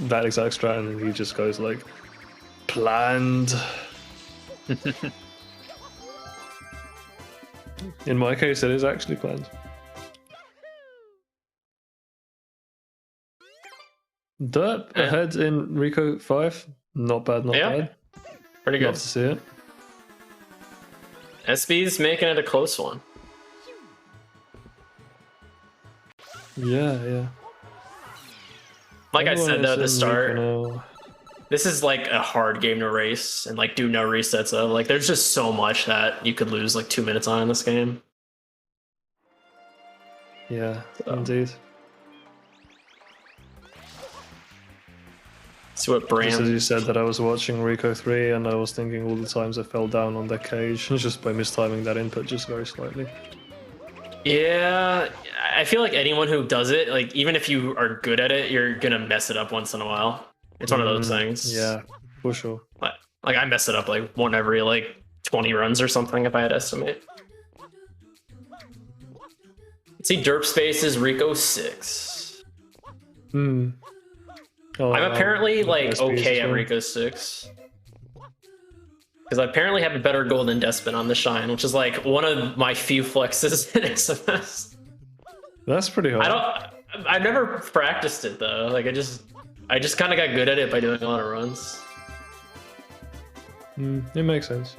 that exact strat, and he just goes like, planned. In my case, it is actually planned. Derp ahead in Rico 5. Not bad, not bad. Pretty good. Love to see it. SB's making it a close one. Yeah. Like I said though at the start, this is like a hard game to race and like do no resets of. Like there's just so much that you could lose like 2 minutes on in this game. Yeah, indeed. See what Bram. Just as you said that I was watching Rico 3 and I was thinking all the times I fell down on that cage just by mistiming that input just very slightly. Yeah, I feel like anyone who does it, like even if you are good at it, you're gonna mess it up once in a while. It's one of those things. Yeah, for sure. Like I mess it up like one every like 20 runs or something if I had to estimate. Let's see, derp space is Rico 6. Oh, I'm apparently like SP is okay as at well. Rico 6. Because I apparently have a better golden Despot on the Shine, which is like one of my few flexes in SMS. That's pretty hard. I've never practiced it though. Like I just kind of got good at it by doing a lot of runs. It makes sense.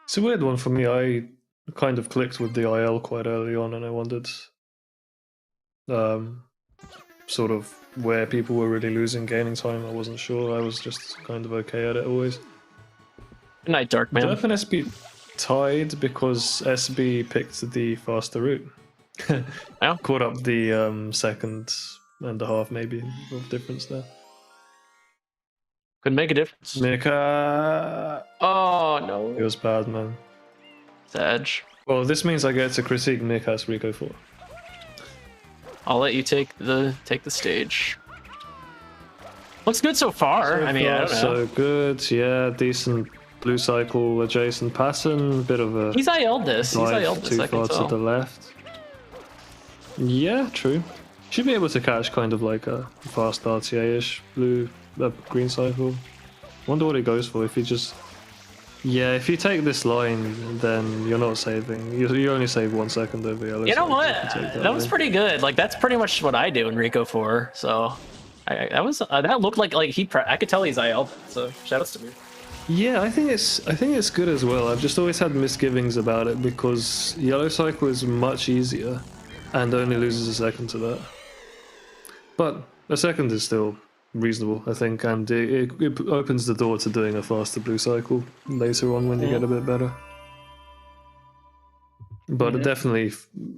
It's a weird one for me. I kind of clicked with the IL quite early on, and I wondered sort of where people were really losing gaining time. I wasn't sure. I was just kind of okay at it always. Good night, Dark Man. Derp and SB tied because SB picked the faster route. Yeah. Caught up the second and a half maybe of difference there. Could make a difference. Mika. Oh no. It was bad, man. Edge. Well, this means I get to critique Mika's Rico 4. I'll let you take the stage. Looks good so far. I mean, I don't know. So good, yeah. Decent blue cycle adjacent pattern. Bit of a He's IL'd this. He's dive IL'd this. too I can far tell. to the left. Yeah, true. Should be able to catch kind of like a fast RTA-ish blue green cycle. Wonder what he goes for if he just. Yeah, if you take this line, then you're not saving. You only save 1 second over yellow. You know cycle what? if you take That was line. pretty good. Like that's pretty much what I do in Rico 4. So that was that looked like I could tell he's IL. So shoutouts to me. Yeah, I think it's good as well. I've just always had misgivings about it because yellow cycle is much easier and only loses a second to that. But a second is still reasonable, I think, and it opens the door to doing a faster blue cycle later on when you get a bit better. But definitely,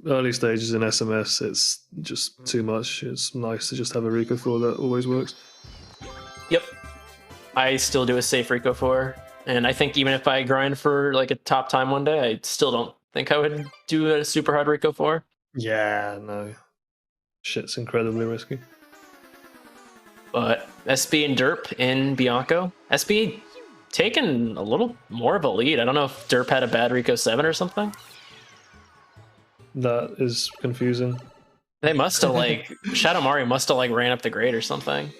early stages in SMS, it's just too much. It's nice to just have a Rico 4 that always works. Yep. I still do a safe Rico 4, and I think even if I grind for like a top time one day, I still don't think I would do a super hard Rico 4. Yeah, no. Shit's incredibly risky. But SB and Derp in Bianco. SB taking a little more of a lead. I don't know if Derp had a bad Rico 7 or something. That is confusing. They must have like Shadow Mario must have like ran up the grade or something.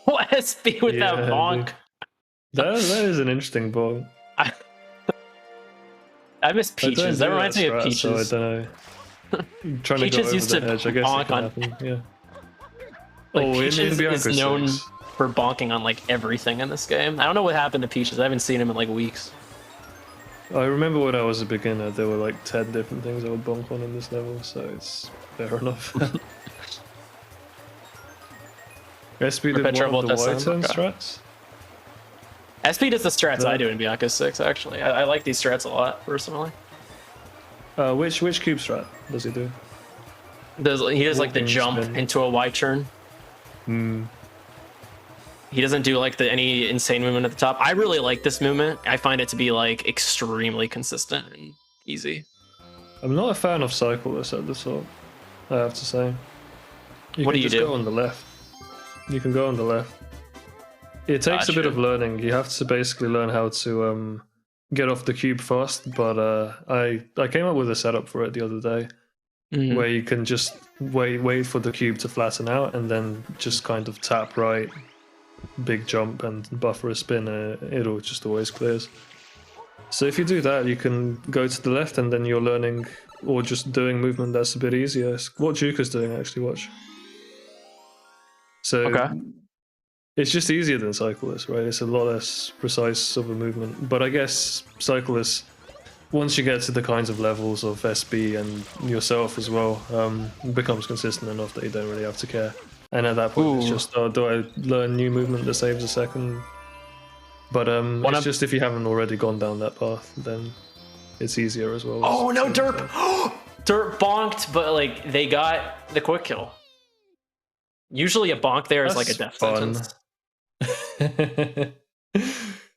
Oh, SB with that bonk. That is an interesting bonk. I miss Peaches. That reminds me of Peaches. So I don't know. I'm trying Peaches to go over used the to edge. I guess bonk it can on. happen. Yeah. Like in Peaches Bianco is known 6. for bonking on like everything in this game. I don't know what happened to Peaches. I haven't seen him in like weeks. I remember when I was a beginner, there were like 10 different things I would bonk on in this level, so it's fair enough. SB did Perpetual one of the Tesla. white turn Okay. strats. SP does the strats I do in Bianco 6, actually. I like these strats a lot, personally. Which cube strat does he do? He does like the Walking jump spin. into a Y turn. He doesn't do like any insane movement at the top. I really like this movement. I find it to be like extremely consistent and easy. I'm not a fan of cyclists at the top, I have to say. What do you just do? go on the left. You can go on the left. It takes a bit Gotcha. of learning. You have to basically learn how to get off the cube fast, but I came up with a setup for it the other day where you can just wait for the cube to flatten out and then just kind of tap right, big jump and buffer a spin. It'll just always clears. So if you do that, you can go to the left and then you're learning or just doing movement that's a bit easier. It's what Juka's doing, actually, watch. So Okay. it's just easier than cyclists, right? It's a lot less precise of a movement. But I guess cyclists, once you get to the kinds of levels of SB and yourself as well, becomes consistent enough that you don't really have to care. And at that point, it's just, do I learn new movement that saves a second? But it's just if you haven't already gone down that path, then it's easier as well. Oh no, Derp! Derp bonked, but like they got the quick kill. Usually a bonk there is like a death fun. sentence.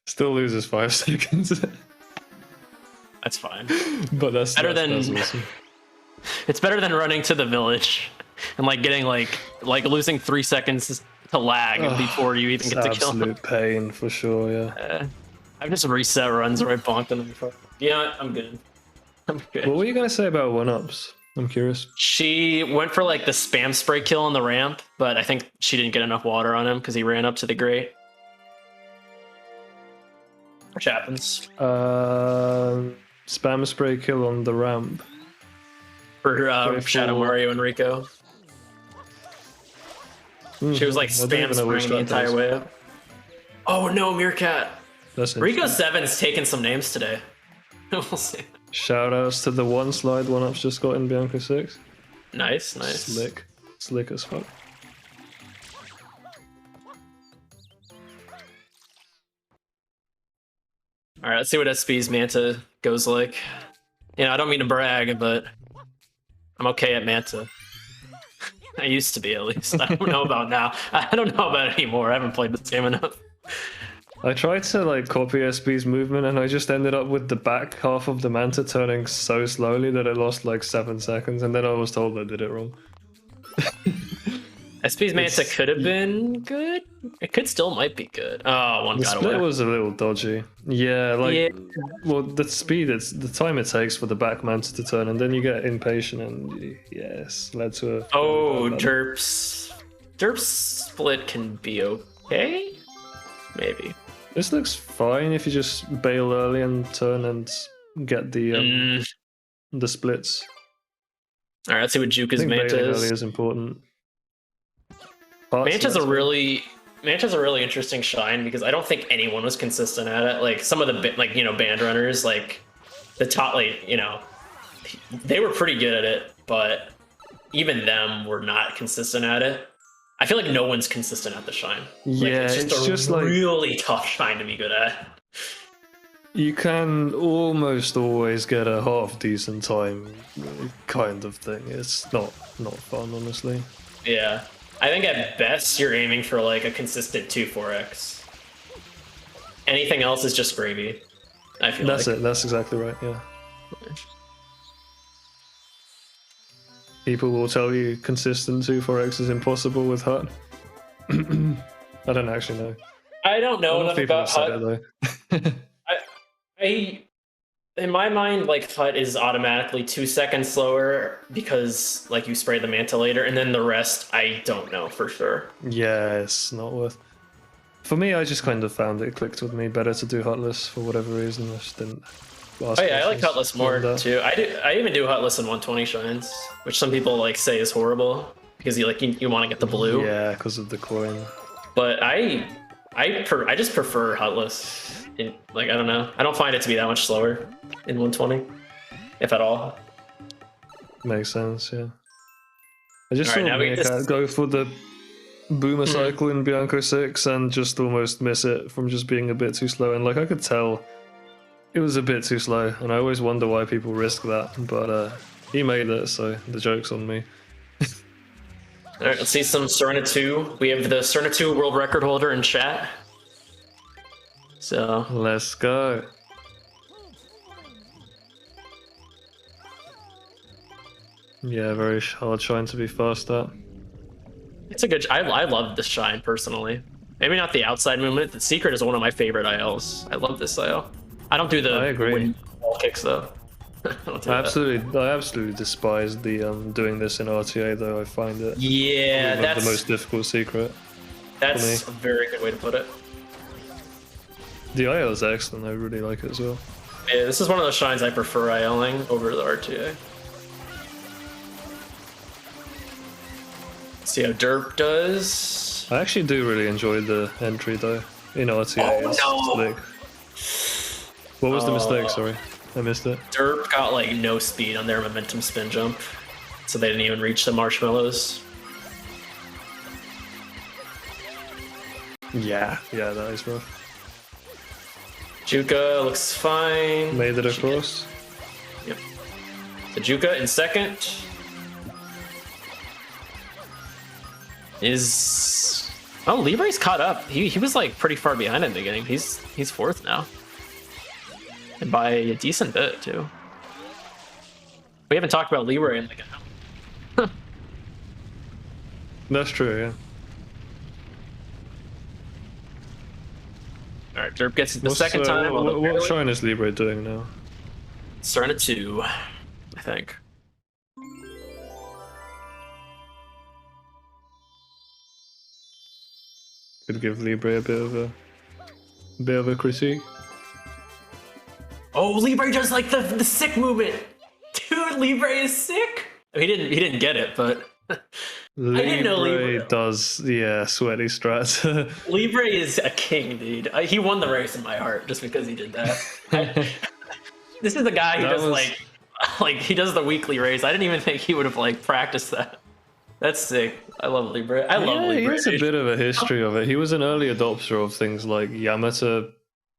Still loses 5 seconds. That's fine. But that's Better than awesome. It's better than running to the village and like getting like losing 3 seconds to lag before you even get to kill him. Absolute pain for sure. Yeah. I've just reset runs where I bonked them before. Yeah, I'm good. I'm good. What were you gonna say about 1-ups? I'm curious. She went for like the spam spray kill on the ramp, but I think she didn't get enough water on him because he ran up to the grate. Which happens. Spam spray kill on the ramp. For Shadow Mario and Rico. She was like spam spraying the entire way up. Oh no, Meerkat! Rico 7's taking some names today. We'll see. Shoutouts to the one slide 1-ups just got in Bianca 6. Nice. Slick as fuck. All right, let's see what SP's Manta goes like. You know, I don't mean to brag, but I'm okay at Manta. I used to be, at least. I don't know about now. I don't know about it anymore. I haven't played this game enough. I tried to like copy SB's movement and I just ended up with the back half of the Manta turning so slowly that it lost like 7 seconds, and then I was told I did it wrong. SP's Manta could have been good. It could still might be good. Oh, one The got split away. was a little dodgy. Yeah, like well, the speed, it's the time it takes for the back Manta to turn, and then you get impatient, and yes, led to a. Oh, Derp's split can be okay, maybe. This looks fine if you just bail early and turn and get the splits. All right, let's see what I Juka's think Manta bailing is. early is important. Manta's a really interesting shine because I don't think anyone was consistent at it. Like some of the band runners, like the top, like they were pretty good at it, but even them were not consistent at it. I feel like no one's consistent at the shine. Yeah, it's just a really tough shine to be good at. You can almost always get a half decent time kind of thing. It's not fun, honestly. Yeah. I think at best you're aiming for like a consistent 2-4x. Anything else is just gravy. I feel That's it. That's exactly right. Yeah. People will tell you consistent 2-4x is impossible with HUT. I don't actually know. I don't know enough about HUT. Though. In my mind, like HUT is automatically 2 seconds slower because like you spray the Manta later, and then the rest I don't know for sure. Yeah, it's not worth. For me, I just kind of found it clicked with me better to do HUTless for whatever reason. I just didn't. Oh yeah, I like HUTless more too. I even do HUTless in 120 shines, which some people like say is horrible because you want to get the blue. Yeah, because of the coin. But I just prefer HUTless. I don't know. I don't find it to be that much slower in 120, if at all. Makes sense, yeah. I just All right, saw Meerkat go for the boomer cycle in Bianco 6 and just almost miss it from just being a bit too slow. And like I could tell it was a bit too slow, and I always wonder why people risk that. But he made it, so the joke's on me. All right, let's see some Serena 2. We have the Serena 2 world record holder in chat. So let's go. Yeah, very hard shine to be fast at. it's a good. I love this shine personally. Maybe not the outside movement. The secret is one of my favorite ILs. I love this IL. I don't do the wall kicks though. I absolutely despise the doing this in RTA though. I find it that's the most difficult secret. That's a very good way to put it. The IL is excellent. I really like it as well. Yeah, this is one of those shines I prefer ILing over the RTA. Let's see how Derp does. I actually do really enjoy the entry though in RTA. Oh, Slick. What was the mistake? Sorry, I missed it. Derp got like no speed on their momentum spin jump, so they didn't even reach the marshmallows. Yeah, that is rough. Juka looks fine. Made it across. Yep. So Juka in second. Libre's caught up. He was like pretty far behind in the beginning. He's fourth now. And by a decent bit too. We haven't talked about Leroy in like an hour. That's true, yeah. All right, Derp gets it the second time. What shrine is Libre doing now? Starting at 2, I think. Could give Libre a bit of a critique. Oh, Libre does like the sick movement. Dude, Libre is sick. He didn't get it, but Libre I didn't know Libre does, sweaty strats. Libre is a king, dude. He won the race in my heart just because he did that. This is the guy who does like he does the weekly race. I didn't even think he would have like practiced that. That's sick. I love Libre. I love Libre. He has a bit of a history of it. He was an early adopter of things like Yamata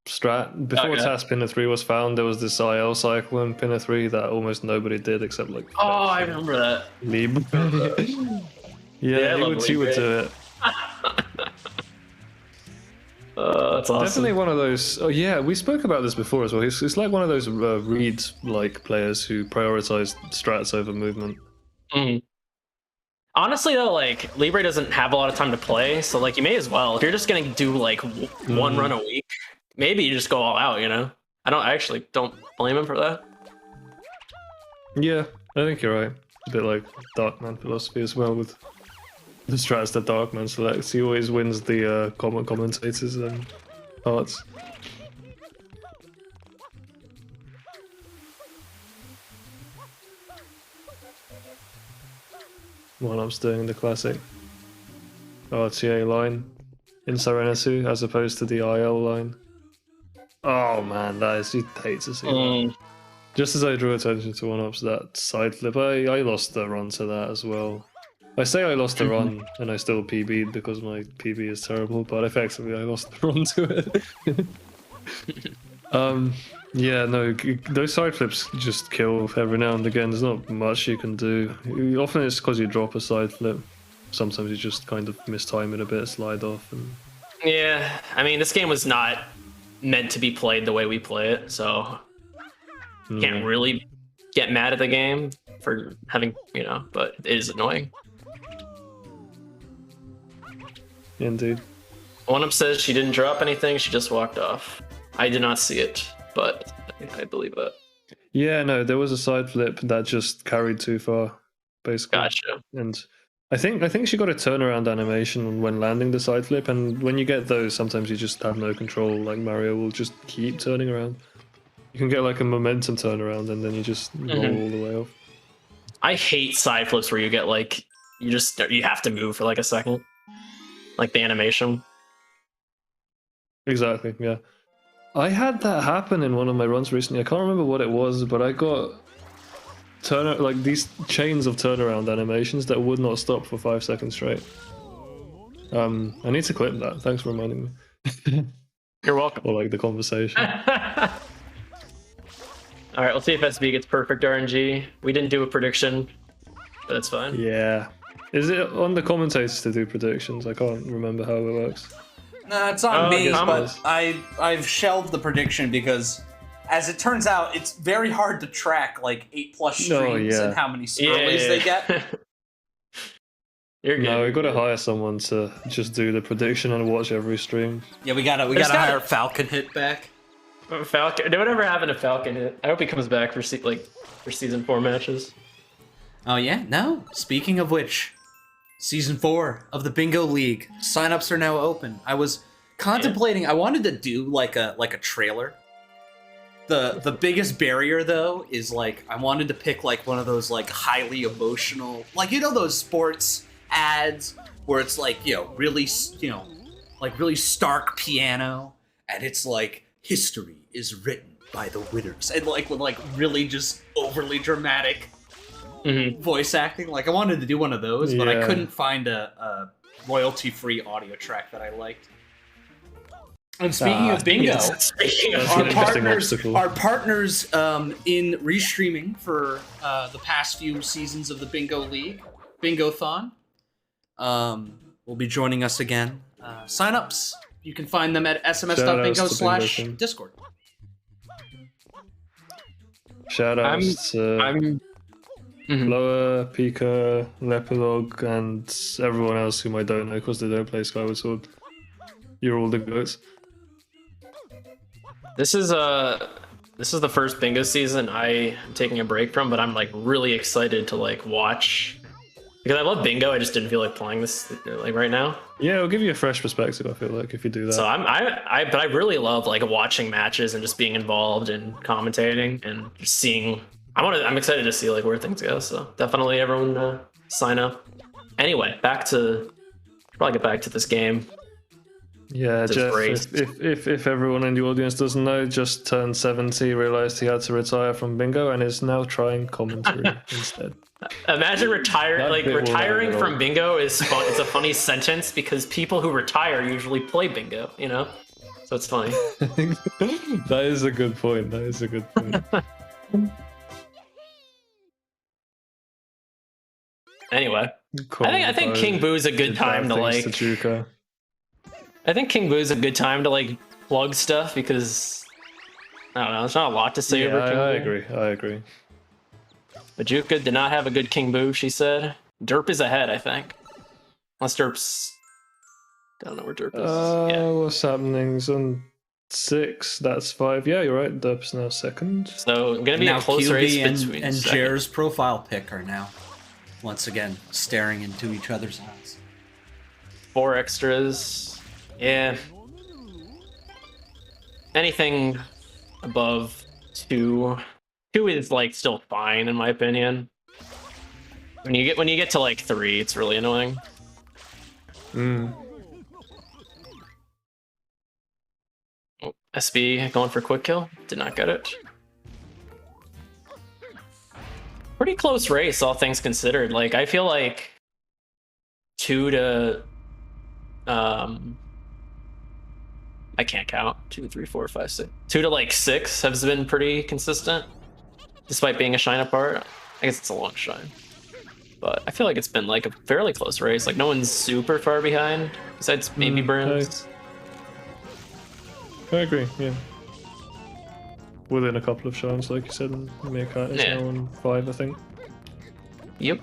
strat. Before TAS Pinner 3 was found, there was this IL cycle in Pinner 3 that almost nobody did except like... Oh, I remember that. Libre. he would do it. That's awesome. Definitely one of those... Oh yeah, we spoke about this before as well. It's like one of those Reed-like players who prioritize strats over movement. Mm. Honestly though, like Libre doesn't have a lot of time to play, so like you may as well. If you're just gonna do like one run a week, maybe you just go all out. You know, I actually don't blame him for that. Yeah, I think you're right. A bit like Darkman philosophy as well with the strats that Darkman selects. He always wins the commentators and hearts. One up's doing the classic RTA line in Serenity as opposed to the IL line. Oh man, you'd hate to see that. Just as I drew attention to one up's that side flip, I lost the run to that as well. I say I lost the run and I still PB'd because my PB is terrible, but effectively I lost the run to it. Yeah, no, those side flips just kill every now and again. There's not much you can do. Often it's because you drop a side flip. Sometimes you just kind of mistime it a bit, slide off. And... Yeah, I mean, this game was not meant to be played the way we play it, so can't really get mad at the game for having, but it is annoying. Indeed. One up says she didn't drop anything, she just walked off. I did not see it, but I believe it. Yeah, no, there was a side flip that just carried too far, basically. Gotcha. And I think she got a turnaround animation when landing the side flip, and when you get those, sometimes you just have no control. Like Mario will just keep turning around. You can get like a momentum turnaround, and then you just roll all the way off. I hate side flips where you get like you have to move for like a second, like the animation. Exactly. Yeah. I had that happen in one of my runs recently. I can't remember what it was, but I got these chains of turnaround animations that would not stop for 5 seconds straight. I need to clip that. Thanks for reminding me. You're welcome. Or like the conversation. All right, let's see if SB gets perfect RNG. We didn't do a prediction, but that's fine. Yeah. Is it on the commentators to do predictions? I can't remember how it works. No, it's on me, but I've shelved the prediction because, as it turns out, it's very hard to track like 8+ streams and how many earlies they get. You're good. No, we got to hire someone to just do the prediction and watch every stream. Yeah, we gotta hire Falcon Hit back. Falcon, whatever happened to Falcon Hit? I hope he comes back for season 4 matches. Oh yeah, no. Speaking of which. Season 4 of the Bingo League. Sign-ups are now open. I was contemplating, I wanted to do like a trailer. The biggest barrier though is like I wanted to pick like one of those like highly emotional, like those sports ads where it's like, really stark piano and it's like history is written by the winners and like with like really just overly dramatic voice acting. Like I wanted to do one of those, but I couldn't find a royalty-free audio track that I liked. And speaking of bingo, our partners in restreaming for the past few seasons of the Bingo League, Bingo-thon, will be joining us again. Sign-ups, you can find them at sms.bingo/discord. Shout outs to... Lower, Pika, Lepidog, and everyone else whom I don't know because they don't play Skyward Sword. You're all the goats. This is the first bingo season I am taking a break from, but I'm like really excited to like watch because I love bingo. I just didn't feel like playing this like right now. Yeah, it'll give you a fresh perspective. I feel like if you do that. So I really love like watching matches and just being involved and commentating and just seeing. I'm excited to see like where things go. So definitely everyone sign up. Anyway, probably get back to this game. Yeah, Jeff, if everyone in the audience doesn't know, just turned 70, realized he had to retire from bingo, and is now trying commentary instead. Imagine retiring from bingo is fun. It's a funny sentence because people who retire usually play bingo, you know? So it's funny. That is a good point. That is a good point. Anyway, I think King Boo's a good time to like. I think King Boo's a good time to like plug stuff because I don't know. There's not a lot to say over King Boo. I agree. Bajuka did not have a good King Boo, she said. Derp is ahead, I think. Unless Derp's... I don't know where Derp is. What's happening? He's on 6, that's 5. Yeah, you're right. Derp's now second. So, going to be now a close QB race between... and Jer's profile pick are now, once again, staring into each other's eyes. 4 extras. Yeah. Anything above 2... 2 is like still fine in my opinion. When you get to like 3, it's really annoying. Oh, SB going for quick kill. Did not get it. Pretty close race, all things considered. Like I feel like 2 to I can't count. 2, 3, 4, 5, 6. 2 to like 6 has been pretty consistent. Despite being a shine apart, I guess it's a long shine. But I feel like it's been like a fairly close race. Like no one's super far behind, besides maybe Burns. I agree, yeah. Within a couple of shines, like you said, and Meerkat is now on 5, I think. Yep.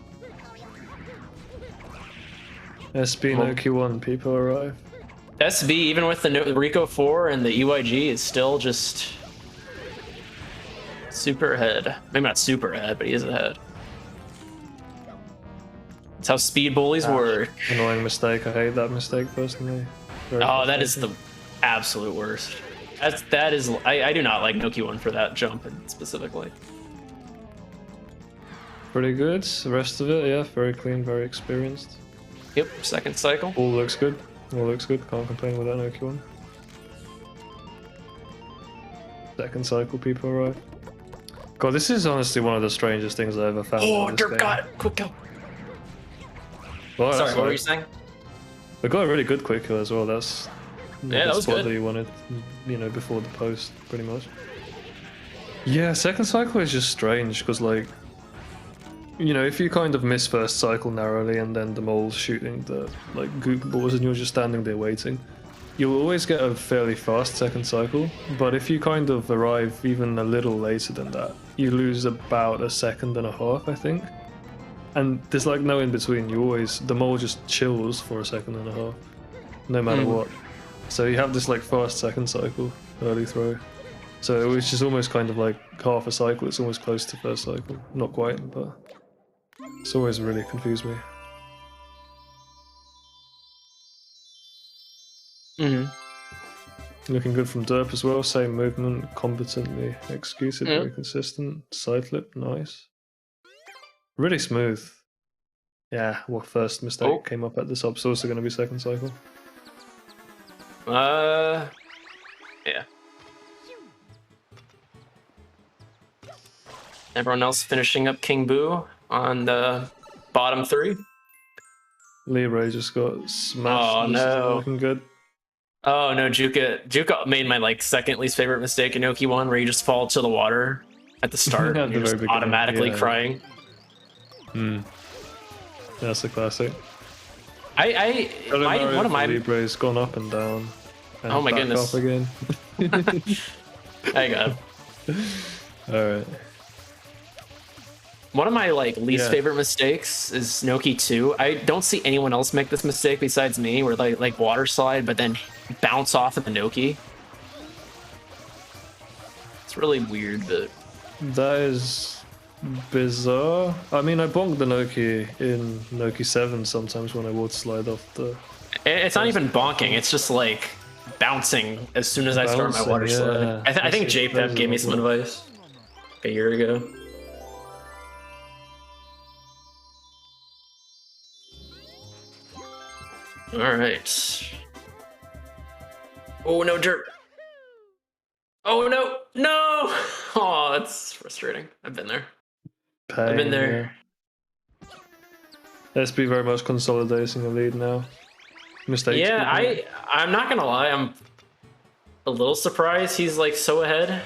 SB no Q1, people arrive. SB, even with the Rico 4 and the EYG, is still just... super ahead. Maybe not super ahead, but he is ahead. That's how speed bullies work. Annoying mistake. I hate that mistake personally. That is the absolute worst. That is. I do not like no Q1 for that jump specifically. Pretty good. The rest of it, yeah, very clean, very experienced. Yep. Second cycle. All looks good. All looks good. Can't complain with that no Q1. Second cycle, people arrive. God, this is honestly one of the strangest things I ever found. Oh, Dirk got it! Quick kill. Well, sorry, what were you saying? We got a really good quick kill as well. That's that was what good. that you wanted, you know, before the post, pretty much. Yeah, second cycle is just strange because, like, you know, if you kind of miss first cycle narrowly and then the mole's shooting the like goop balls and you're just standing there waiting, you'll always get a fairly fast second cycle. But if you kind of arrive even a little later than that, you lose about 1.5 seconds, I think. And there's like no in between. The mole just chills for 1.5 seconds, no matter what. So you have this like fast second cycle, early throw. So which is almost kind of like half a cycle. It's almost close to first cycle. Not quite, but it's always really confused me. Looking good from Derp as well. Same movement, competently executed, very consistent. Side flip, nice. Really smooth. Yeah, what first mistake came up at the top? It's also going to be second cycle. Yeah. Everyone else finishing up King Boo on the bottom 3. Libre just got smashed. Oh no. Looking good. Oh no, Juka made my like second least favorite mistake in Oki 1 where you just fall to the water at the start and you're just automatically crying. That's a classic. One of my Libre's gone up and down. And oh my back goodness. Up again. I got him. Alright. One of my like least favorite mistakes is Noki 2. I don't see anyone else make this mistake besides me, where they like water slide but then bounce off of the Noki. It's really weird, but that is bizarre. I mean, I bonk the Noki in Noki 7 sometimes when I water slide off the. It's not even bonking. It's just like bouncing as soon as I start my water slide. I think JPEP gave me some advice a year ago. All right. Oh no, dirt. Oh no, no! Oh, that's frustrating. I've been there. I've been there. SB very much consolidating the lead now. Mistakes. Yeah, I'm not gonna lie. I'm a little surprised he's like so ahead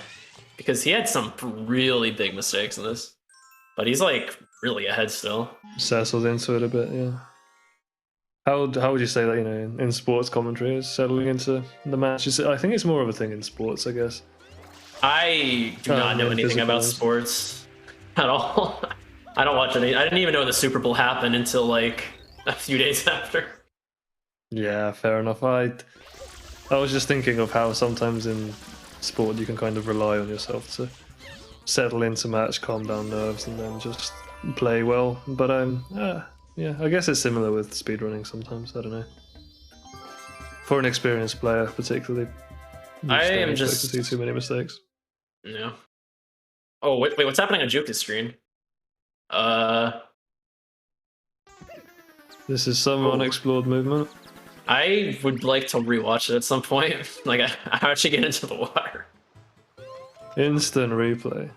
because he had some really big mistakes in this, but he's like really ahead still. Settled into it a bit, yeah. How would you say that, you know, in sports commentary is settling into the matches? I think it's more of a thing in sports, I guess. I do not know anything about sports at all. I don't watch any. I didn't even know the Super Bowl happened until like a few days after. Yeah, fair enough. I was just thinking of how sometimes in sport you can kind of rely on yourself to settle into match, calm down nerves, and then just play well. But yeah, I guess it's similar with speedrunning sometimes. I don't know. For an experienced player, particularly, I am just to see too many mistakes. Yeah. Oh wait, what's happening on Juke's screen? This is some unexplored movement. I would like to rewatch it at some point. Like, I actually get into the water. Instant replay.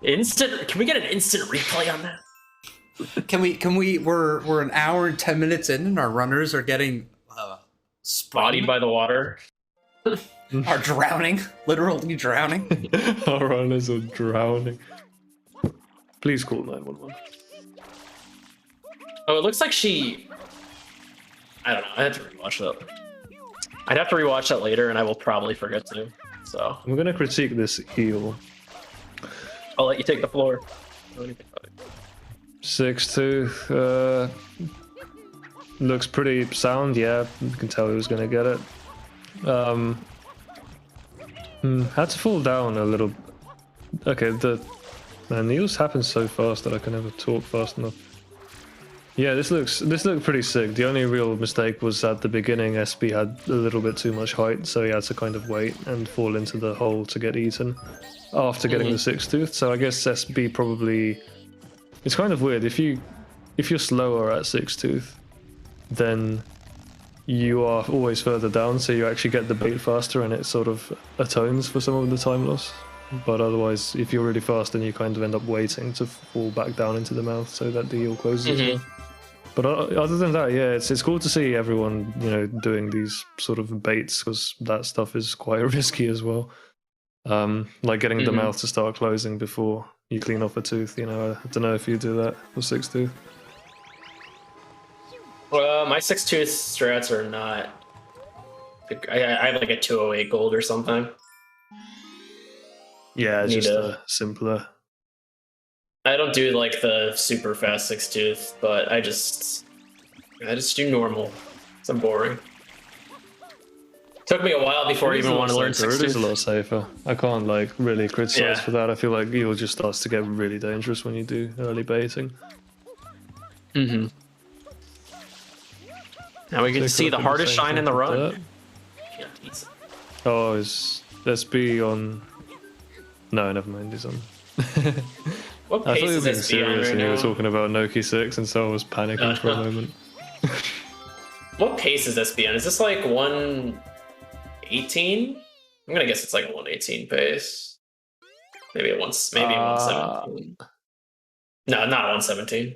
Instant? Can we get an instant replay on that? Can we? We're an hour and 10 minutes in, and our runners are getting Bodied by the water. Are drowning, literally drowning. Our runners are drowning. Please call 911. Oh, it looks like she. I don't know. I have to rewatch that. I'd have to rewatch that later, and I will probably forget to. So I'm gonna critique this heel. I'll let you take the floor. 6-2. Looks pretty sound. Yeah, you can tell he was gonna get it. Had to fall down a little. Okay, man, the heels happen so fast that I can never talk fast enough. Yeah, this looked pretty sick. The only real mistake was at the beginning. SB had a little bit too much height, so he had to kind of wait and fall into the hole to get eaten after getting the 6th tooth. So I guess SB probably. It's kind of weird if you're slower at 6th tooth, then you are always further down, so you actually get the bait faster, and it sort of atones for some of the time loss. But otherwise, if you're really fast, then you kind of end up waiting to fall back down into the mouth so that the heel closes as well. But other than that, yeah, it's cool to see everyone, you know, doing these sort of baits, because that stuff is quite risky as well. Like getting the mouth to start closing before you clean off a tooth. You know, I don't know if you do that for 6th tooth. Well, my 6th tooth strats are not. I have like a 208 gold or something. Yeah, it's just simpler. I don't do like the super fast 6th tooth, but I just do normal. I'm boring. Took me a while before I even want to learn 6th tooth. It is a lot safer. I can't like really criticize for that. I feel like heel just starts to get really dangerous when you do early baiting. Now we can see the hardest shine in the run. Oh, is SB on? No, never mind. He's on. What I pace thought you were is being SB on serious right and you were now? talking about Noki 6, and so I was panicking for a moment. What pace is SB on? Is this like 118? I'm gonna guess it's like a 118 pace. Maybe a 117. No, not 117.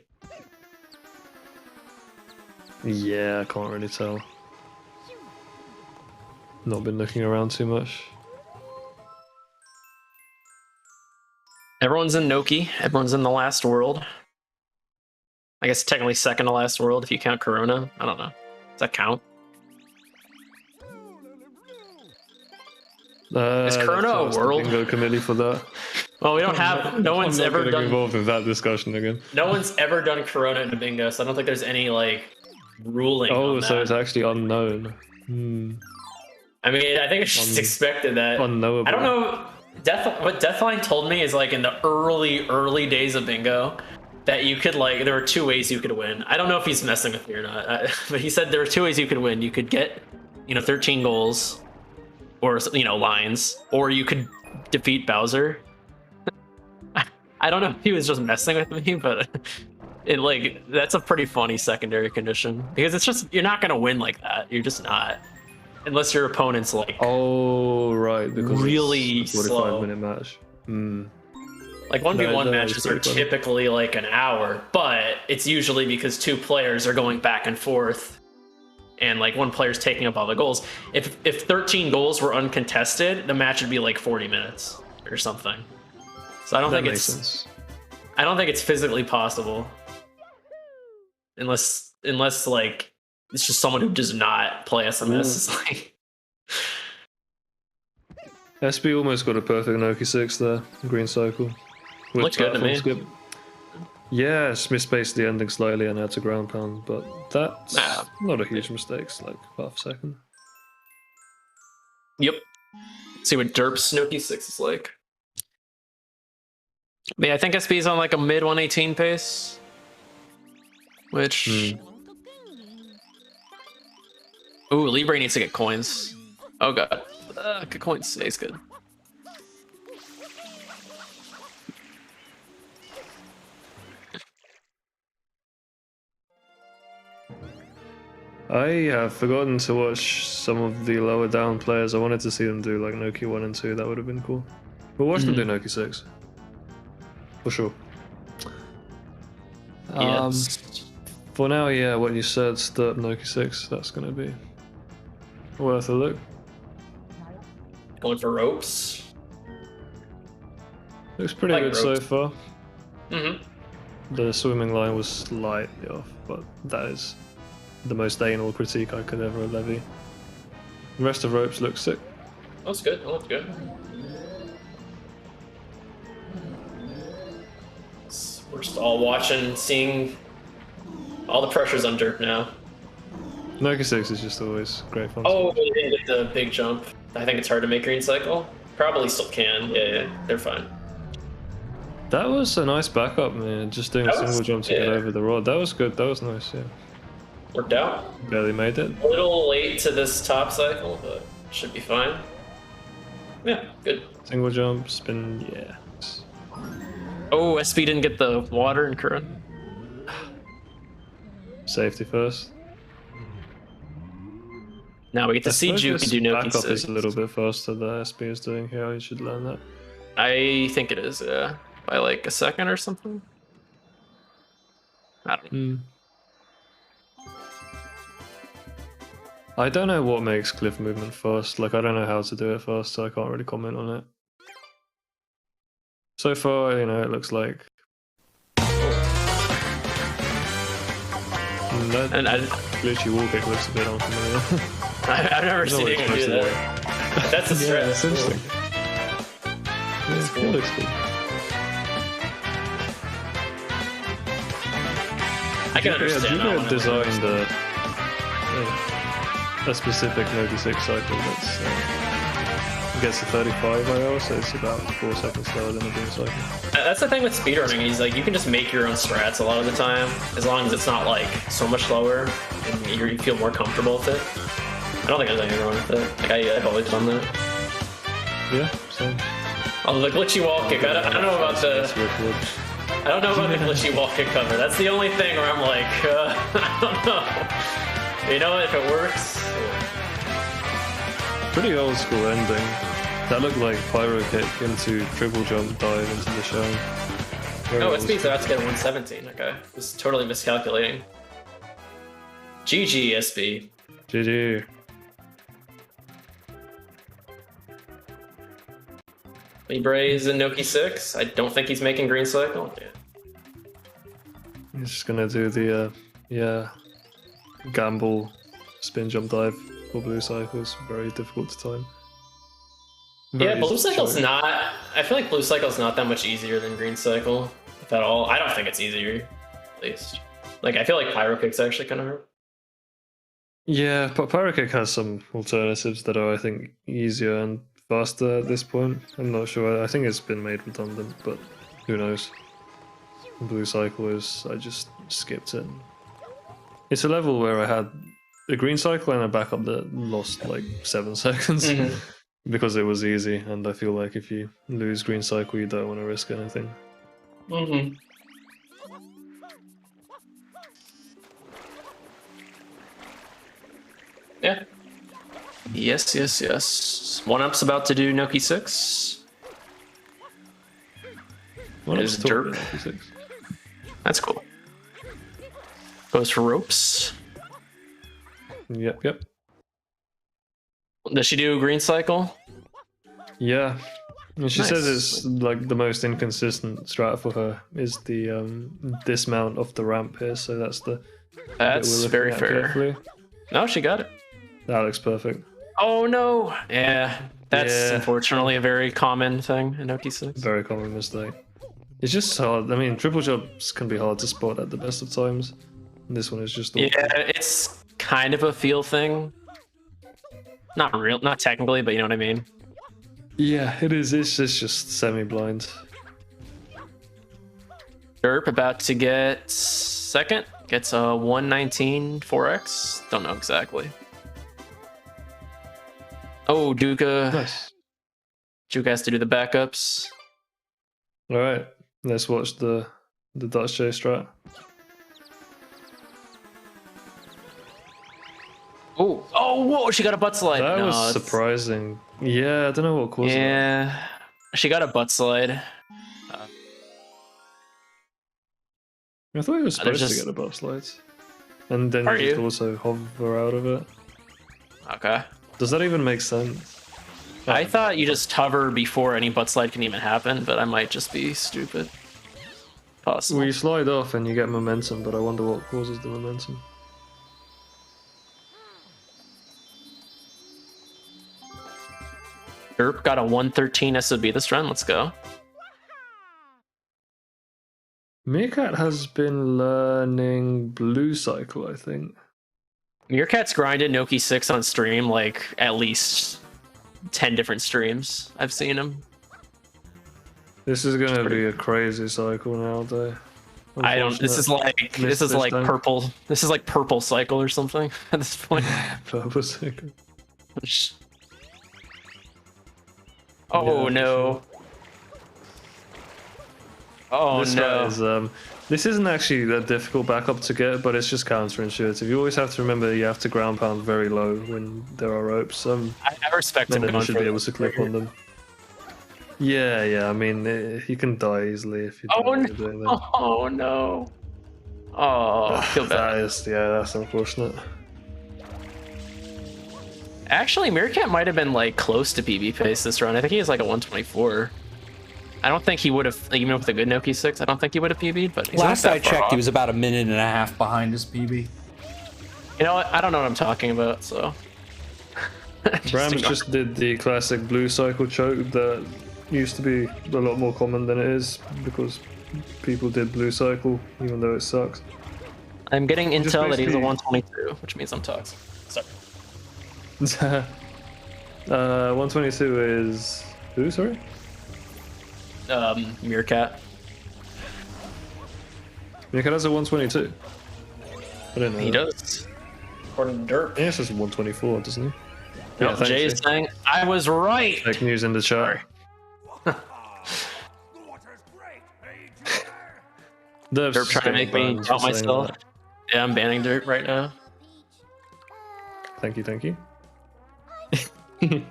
Yeah, I can't really tell. Not been looking around too much. Everyone's in Noki. Everyone's in the last world. I guess technically second to last world if you count Corona. I don't know. Does that count? Is Corona a world? Bingo committee for that. Well, we don't have. No one's I'm not ever getting done. involved in that discussion again. No one's ever done Corona in a bingo, so I don't think there's any like ruling. Oh, on so that. it's actually unknown. I mean, I think it's just expected that. Unknowable. I don't know. What Deathline told me is like in the early days of bingo that you could like there were two ways you could win. I don't know if he's messing with me or not, but he said there were two ways you could win. You could get 13 goals or lines, or you could defeat Bowser. I don't know if he was just messing with me, but that's a pretty funny secondary condition because it's just you're not gonna win like that. You're just not. Unless your opponent's like right, because really it's a 45-minute match. Like 1v1 that matches is are pretty funny. typically like an hour, but it's usually because two players are going back and forth, and like one player's taking up all the goals. If 13 goals were uncontested, the match would be like 40 minutes or something. So I don't think it's physically possible, unless like. It's just someone who does not play SMS. It's like SB almost got a perfect Noki 6 there, green cycle. With Looks good to me. skip. Yeah, it's misspaced the ending slightly and had to ground pound, but that's not a huge mistake. It's like half a second. Yep. Let's see what Derp Snooki 6 is like. Yeah, I think SB's on like a mid 118 pace. Which ooh, Libre needs to get coins. Oh god. Good coins. Stays good. I have forgotten to watch some of the lower down players. I wanted to see them do like Noki 1 and 2. That would have been cool. We'll watch them do Noki 6. For sure. Yes. For now, yeah, what you said, start Noki 6, that's going to be worth a look. Going for ropes. Looks pretty Like good so ropes. far. Mm-hmm. The swimming line was slightly off, but that is the most anal critique I could ever levy. The rest of ropes looks sick. That's good. That looks good. We're just all watching, seeing all the pressures on Derp now. Noki 6 is just always great fun. Oh, they didn't get the big jump. I think it's hard to make green cycle. Probably still can. Yeah, they're fine. That was a nice backup, man. Just doing a That was- single jump to get yeah. over the rod. That was good. That was nice, yeah. Worked out. Barely made it. A little late to this top cycle, but should be fine. Yeah, good. Single jump, spin, yeah. Oh, SB didn't get the water and current. Safety first. Now we get to see Juke do no backup is a little bit faster than SB is doing here. You should learn that. I think it is, yeah. By like a second or something. I don't know. I don't know what makes cliff movement fast. Like, I don't know how to do it fast, so I can't really comment on it. So far, you know, it looks like. That And glitchy wall kick looks a bit unfamiliar. I've never seen it's anyone do supposed to that. That's a yeah, stretch. it's interesting. Yeah, it looks cool. I can understand that Juke one. designed a specific 96 cycle that's gets to 35 IO, so it's about 4 seconds slower than a green cycle. That's the thing with speedrunning. He's like, you can just make your own strats a lot of the time, as long as it's not like so much slower and you feel more comfortable with it. I don't think there's anything wrong with it. Like I've always done that. Yeah, same. Although the glitchy wall kick, I don't know about the glitchy wall kick cover. That's the only thing where I'm like, I don't know. You know, if it works. Pretty old school ending. That looked like pyro kick into triple jump dive into the shell. Oh, SB's about to get 117. Okay, was totally miscalculating. GG SB. GG. Libre is in Noki 6. I don't think he's making green cycle. Yeah. He's just gonna do the gamble spin jump dive for blue cycles. Very difficult to time. Yeah, blue cycle's not. I feel like blue cycle's not that much easier than green cycle, if at all. I don't think it's easier, at least. Like, I feel like pyro kick's actually kind of hard. Yeah, but pyro kick has some alternatives that are, I think, easier and faster at this point. I'm not sure. I think it's been made redundant, but who knows? Blue cycle is. I just skipped it. It's a level where I had a green cycle and a backup that lost like 7 seconds because it was easy, and I feel like if you lose green cycle, you don't want to risk anything. Yeah. Yes, yes, yes. 1UP's about to do Noki 6. What is Derp? That's cool. Goes for ropes. Yep, yep. Does she do green cycle? Yeah. And she Nice. says it's like the most inconsistent strat for her is the dismount of the ramp here, so that's the That's bit we're very looking at fair. carefully. No, she got it. That looks perfect. Oh no! Yeah, that's Yeah. unfortunately a very common thing in Noki 6. Very common mistake. It's just hard. I mean, triple jumps can be hard to spot at the best of times. And this one is just awful. Yeah, it's kind of a feel thing. Not technically, but you know what I mean. Yeah, it is. It's just semi-blind. Derp about to get second. Gets a 119 4x. Don't know exactly. Oh, Duca. Nice. Duca has to do the backups. All right, let's watch the Dutch J strat. Oh, whoa! She got a butt slide. That No, was it's- surprising. Yeah, I don't know what caused it. Yeah, she got a butt slide. I thought he was supposed just- to get above slides. And then Are you just you? also hover out of it. Okay. Does that even make sense? I thought you just hover before any butt slide can even happen, but I might just be stupid. Possible. Well, you slide off and you get momentum, but I wonder what causes the momentum. Derp got a 113 SOB this run. Let's go. Meerkat has been learning Blue Cycle, I think. Meerkat's grinded Noki 6 on stream like at least 10 different streams. I've seen him. This is gonna pretty- be a crazy cycle now, though. I don't. This is like Missed this time. purple. This is like purple cycle or something at this point. Purple cycle. Oh Yeah, no. Oh This no. guy is, this isn't actually that difficult backup to get, but it's just counterintuitive. You always have to remember you have to ground pound very low when there are ropes. I respect him And then you going should for be it. able to clip on them. Yeah, I mean, you can die easily if you don't Oh know what you're doing there. no. Oh no. Oh, I feel bad. That's unfortunate. Actually, Meerkat might have been like close to PB pace this run. I think he has like a 124. I don't think he would have, like, even with a good Noki 6, I don't think he would have PB'd, but he's Last not I that far checked, he off. was about a minute and a half behind his PB. You know what? I don't know what I'm talking about, so. Brams ignore- just did the classic blue cycle choke that used to be a lot more common than it is because people did blue cycle even though it sucks. I'm getting Just intel that he's a basically- 122, which means I'm toxic. Sorry. 122 is who? Sorry. Meerkat. Meerkat has a 122. I don't know. He that. does. According to Derp. He has a 124, doesn't he? No, thanks, Jay is Jay. saying, I was right! Fake news in the chat. Derp trying to make me doubt myself. Yeah, I'm banning Derp right now. Thank you, thank you. We're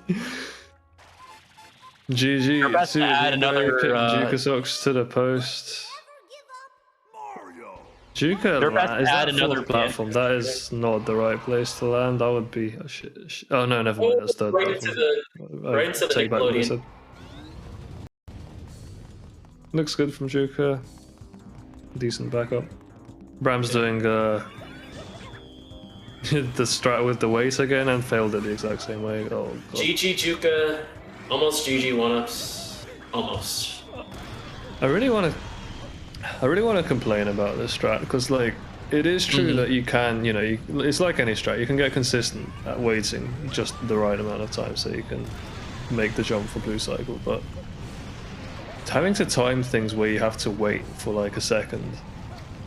GG. about to add another, Juka socks to the post. Juka, They're about to is add that another fourth platform? That is not the right place to land. That would be. Oh no, never mind. That's third right platform. into the, right into the Take back what I Nickelodeon. said. Looks good from Juka. Decent backup. Bram's doing the strat with the weight again and failed it the exact same way. Oh god. GG Juka. Almost GG 1-ups. Almost. I really want to complain about this strat because like it is true that you can, it's like any strat. You can get consistent at waiting just the right amount of time so you can make the jump for blue cycle, but having to time things where you have to wait for like a second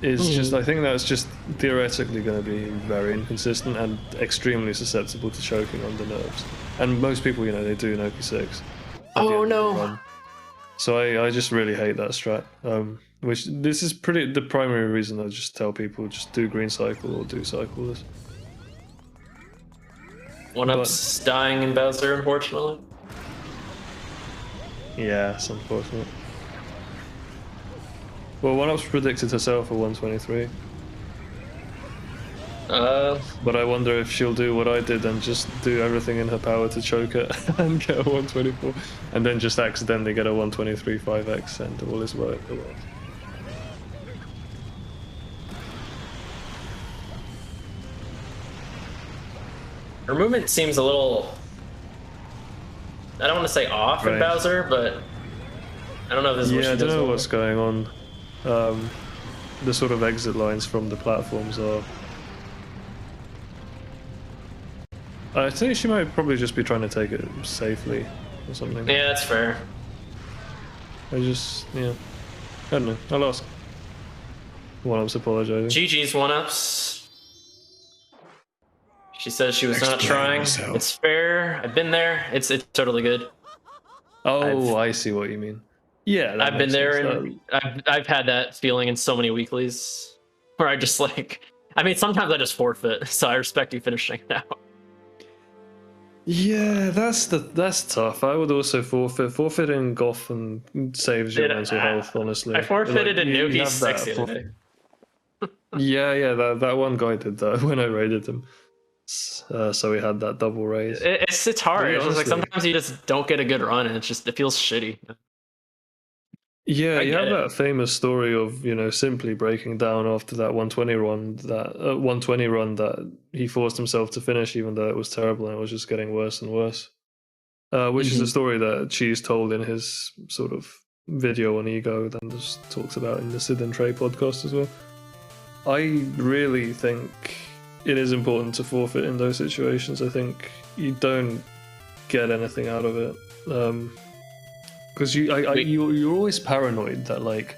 is just, I think that's just theoretically going to be very inconsistent and extremely susceptible to choking on the nerves. And most people, they do an OP6. Oh no. So I just really hate that strat. Which this is the primary reason I just tell people just do green cycle or do cycle this. 1-ups dying in Bowser, unfortunately. Yeah, it's unfortunate. Well, 1-ups predicted herself for 123. But I wonder if she'll do what I did and just do everything in her power to choke it and get a 124, and then just accidentally get a 123 5x and all is well. Her movement seems a little, I don't want to say off in Bowser, but I don't know if this is what she does. I don't know what's going on. The sort of exit lines from the platforms are... I think she might probably just be trying to take it safely or something. Yeah, that's fair. I don't know. I lost. 1-ups apologizing. GG's 1-ups. She says she was not trying. It's fair. I've been there. It's totally good. Oh, I see what you mean. Yeah, I've been there, and I've had that feeling in so many weeklies where I just like, I mean, sometimes I just forfeit. So I respect you finishing it out. Yeah, that's tough. I would also forfeit. Forfeiting often saves your mental health. Honestly, I forfeited a Nogi 6 the other day. Yeah, that one guy did that when I raided him. So we had that double raise. It's hard. It's just like sometimes you just don't get a good run, and it feels shitty. Yeah, you have that famous story of simply breaking down after that 120 run that he forced himself to finish, even though it was terrible and it was just getting worse and worse. Which is a story that Cheese told in his sort of video on Ego, then just talks about in the Sid and Trey podcast as well. I really think it is important to forfeit in those situations. I think you don't get anything out of it. Because you're always paranoid that like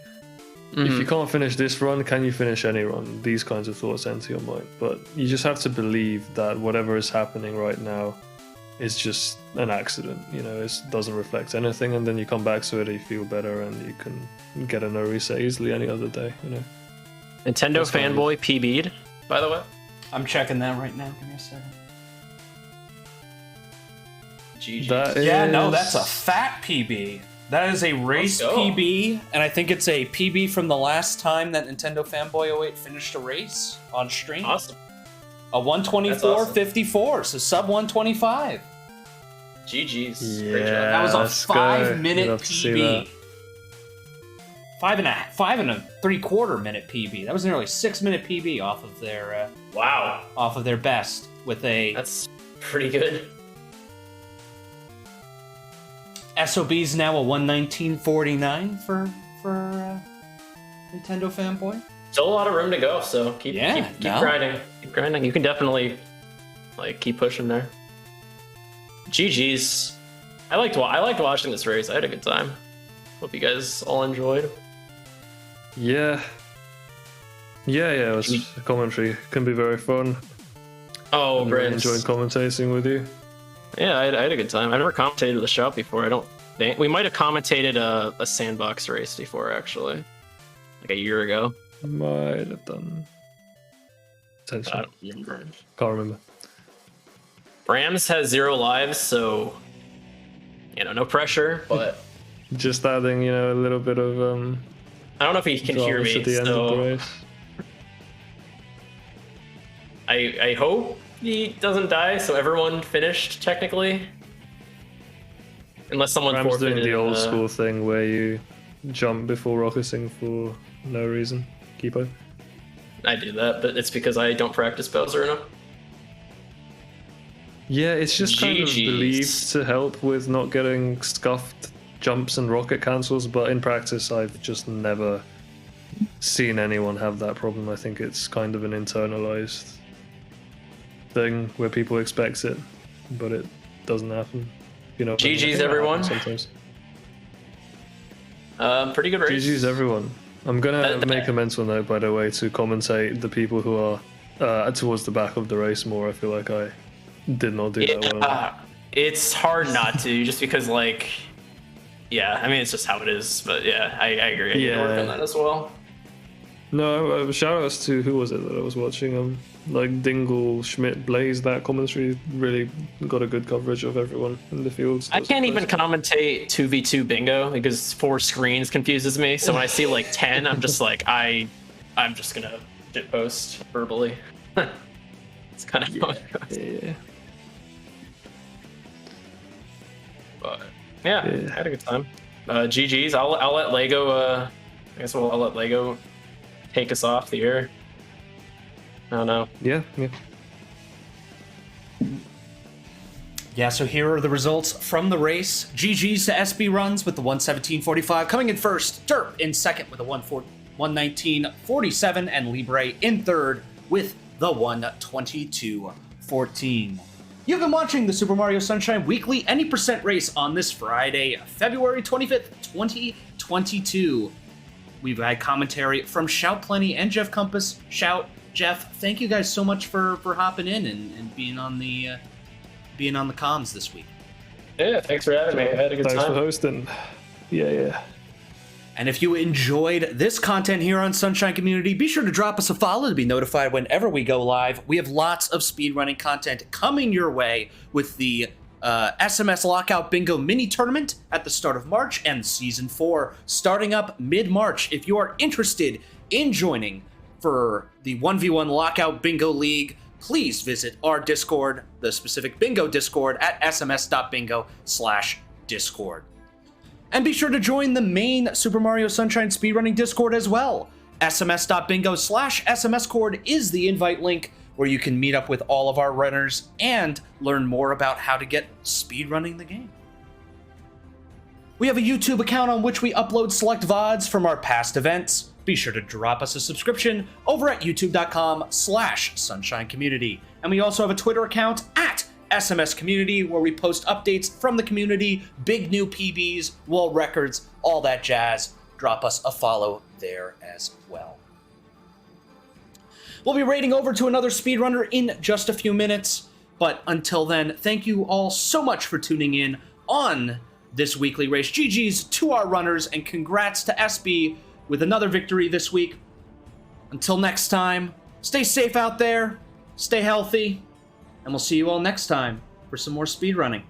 if you can't finish this run, can you finish any run? These kinds of thoughts enter your mind, but you just have to believe that whatever is happening right now is just an accident. It doesn't reflect anything, and then you come back to it, you feel better, and you can get a no reset easily any other day. Nintendo fanboy PB'd, by the way. I'm checking that right now. Give me a second. GG. That's a fat PB. That is a race PB, and I think it's a PB from the last time that Nintendo Fanboy 08 finished a race on stream. Awesome. A 124.54, so sub 125. GG's. Yeah, that was a 5-minute PB. 5 and a 3/4 minute PB. That was nearly 6-minute PB off of their off of their best with a. That's pretty good. SOB's now a 119.49 for Nintendo Fanboy. Still a lot of room to go, so keep grinding. Keep grinding. You can definitely keep pushing there. GG's. I liked watching this race. I had a good time. Hope you guys all enjoyed. Yeah. It was commentary. Can be very fun. Oh, I really enjoyed commentating with you. Yeah, I had a good time. I never commentated the Shout before. I don't think we might have commentated a sandbox race before, actually, like a year ago. Might have done. I don't remember. Can't remember. Rams has 0 lives, so no pressure. But just adding, a little bit of I don't know if he can hear me. At the end of the race. I hope he doesn't die, so everyone finished technically. Unless someone Ram's forfeited. doing the old school thing where you jump before rocketing for no reason. Keepo. I do that, but it's because I don't practice Bowser enough. Yeah, it's just kind of GGs. believed to help with not getting scuffed jumps and rocket cancels, but in practice I've just never seen anyone have that problem. I think it's kind of an internalized thing where people expect it, but it doesn't happen. You know. GGs everyone. Sometimes. Pretty good race. GGs everyone. I'm gonna make a mental note, by the way, to commentate the people who are towards the back of the race more. I feel like I did not do that well. It's hard not to, just because, like, yeah, I mean, it's just how it is. But yeah, I agree. I need to work on that as well. No, shout outs to, who was it that I was watching? Like Dingle, Schmidt, Blaze. That commentary really got a good coverage of everyone in the fields. I can't even commentate 2v2 bingo because 4 screens confuses me. So when I see like 10, I'm just like, I'm just gonna shit post verbally. It's kind of how it goes. Yeah. But yeah, I had a good time. GG's. I'll let Lego. I guess I'll let Lego take us off the air. I don't know. Yeah. Yeah, so here are the results from the race. GG's to SB runs with the 117.45. Coming in first, Derp in second with a 119.47, and Libre in third with the 122.14. You've been watching the Super Mario Sunshine Weekly Any Percent race on this Friday, February 25th, 2022. We've had commentary from Shoutplenty and JeffCompass. Jeff, thank you guys so much for hopping in and being on the comms this week. Yeah, thanks for having me. I had a good time. Thanks for hosting. Yeah. And if you enjoyed this content here on Sunshine Community, be sure to drop us a follow to be notified whenever we go live. We have lots of speedrunning content coming your way with the SMS Lockout Bingo mini tournament at the start of March and Season 4 starting up mid-March. If you are interested in joining for the 1v1 Lockout Bingo League, please visit our Discord, the specific bingo Discord, at sms.bingo/Discord. And be sure to join the main Super Mario Sunshine speedrunning Discord as well. sms.bingo/SMScord is the invite link where you can meet up with all of our runners and learn more about how to get speedrunning the game. We have a YouTube account on which we upload select VODs from our past events. Be sure to drop us a subscription over at youtube.com/Sunshine Community. And we also have a Twitter account at SMS Community where we post updates from the community, big new PBs, world records, all that jazz. Drop us a follow there as well. We'll be raiding over to another speedrunner in just a few minutes. But until then, thank you all so much for tuning in on this weekly race. GG's to our runners, and congrats to SB with another victory this week. Until next time, stay safe out there, stay healthy, and we'll see you all next time for some more speedrunning.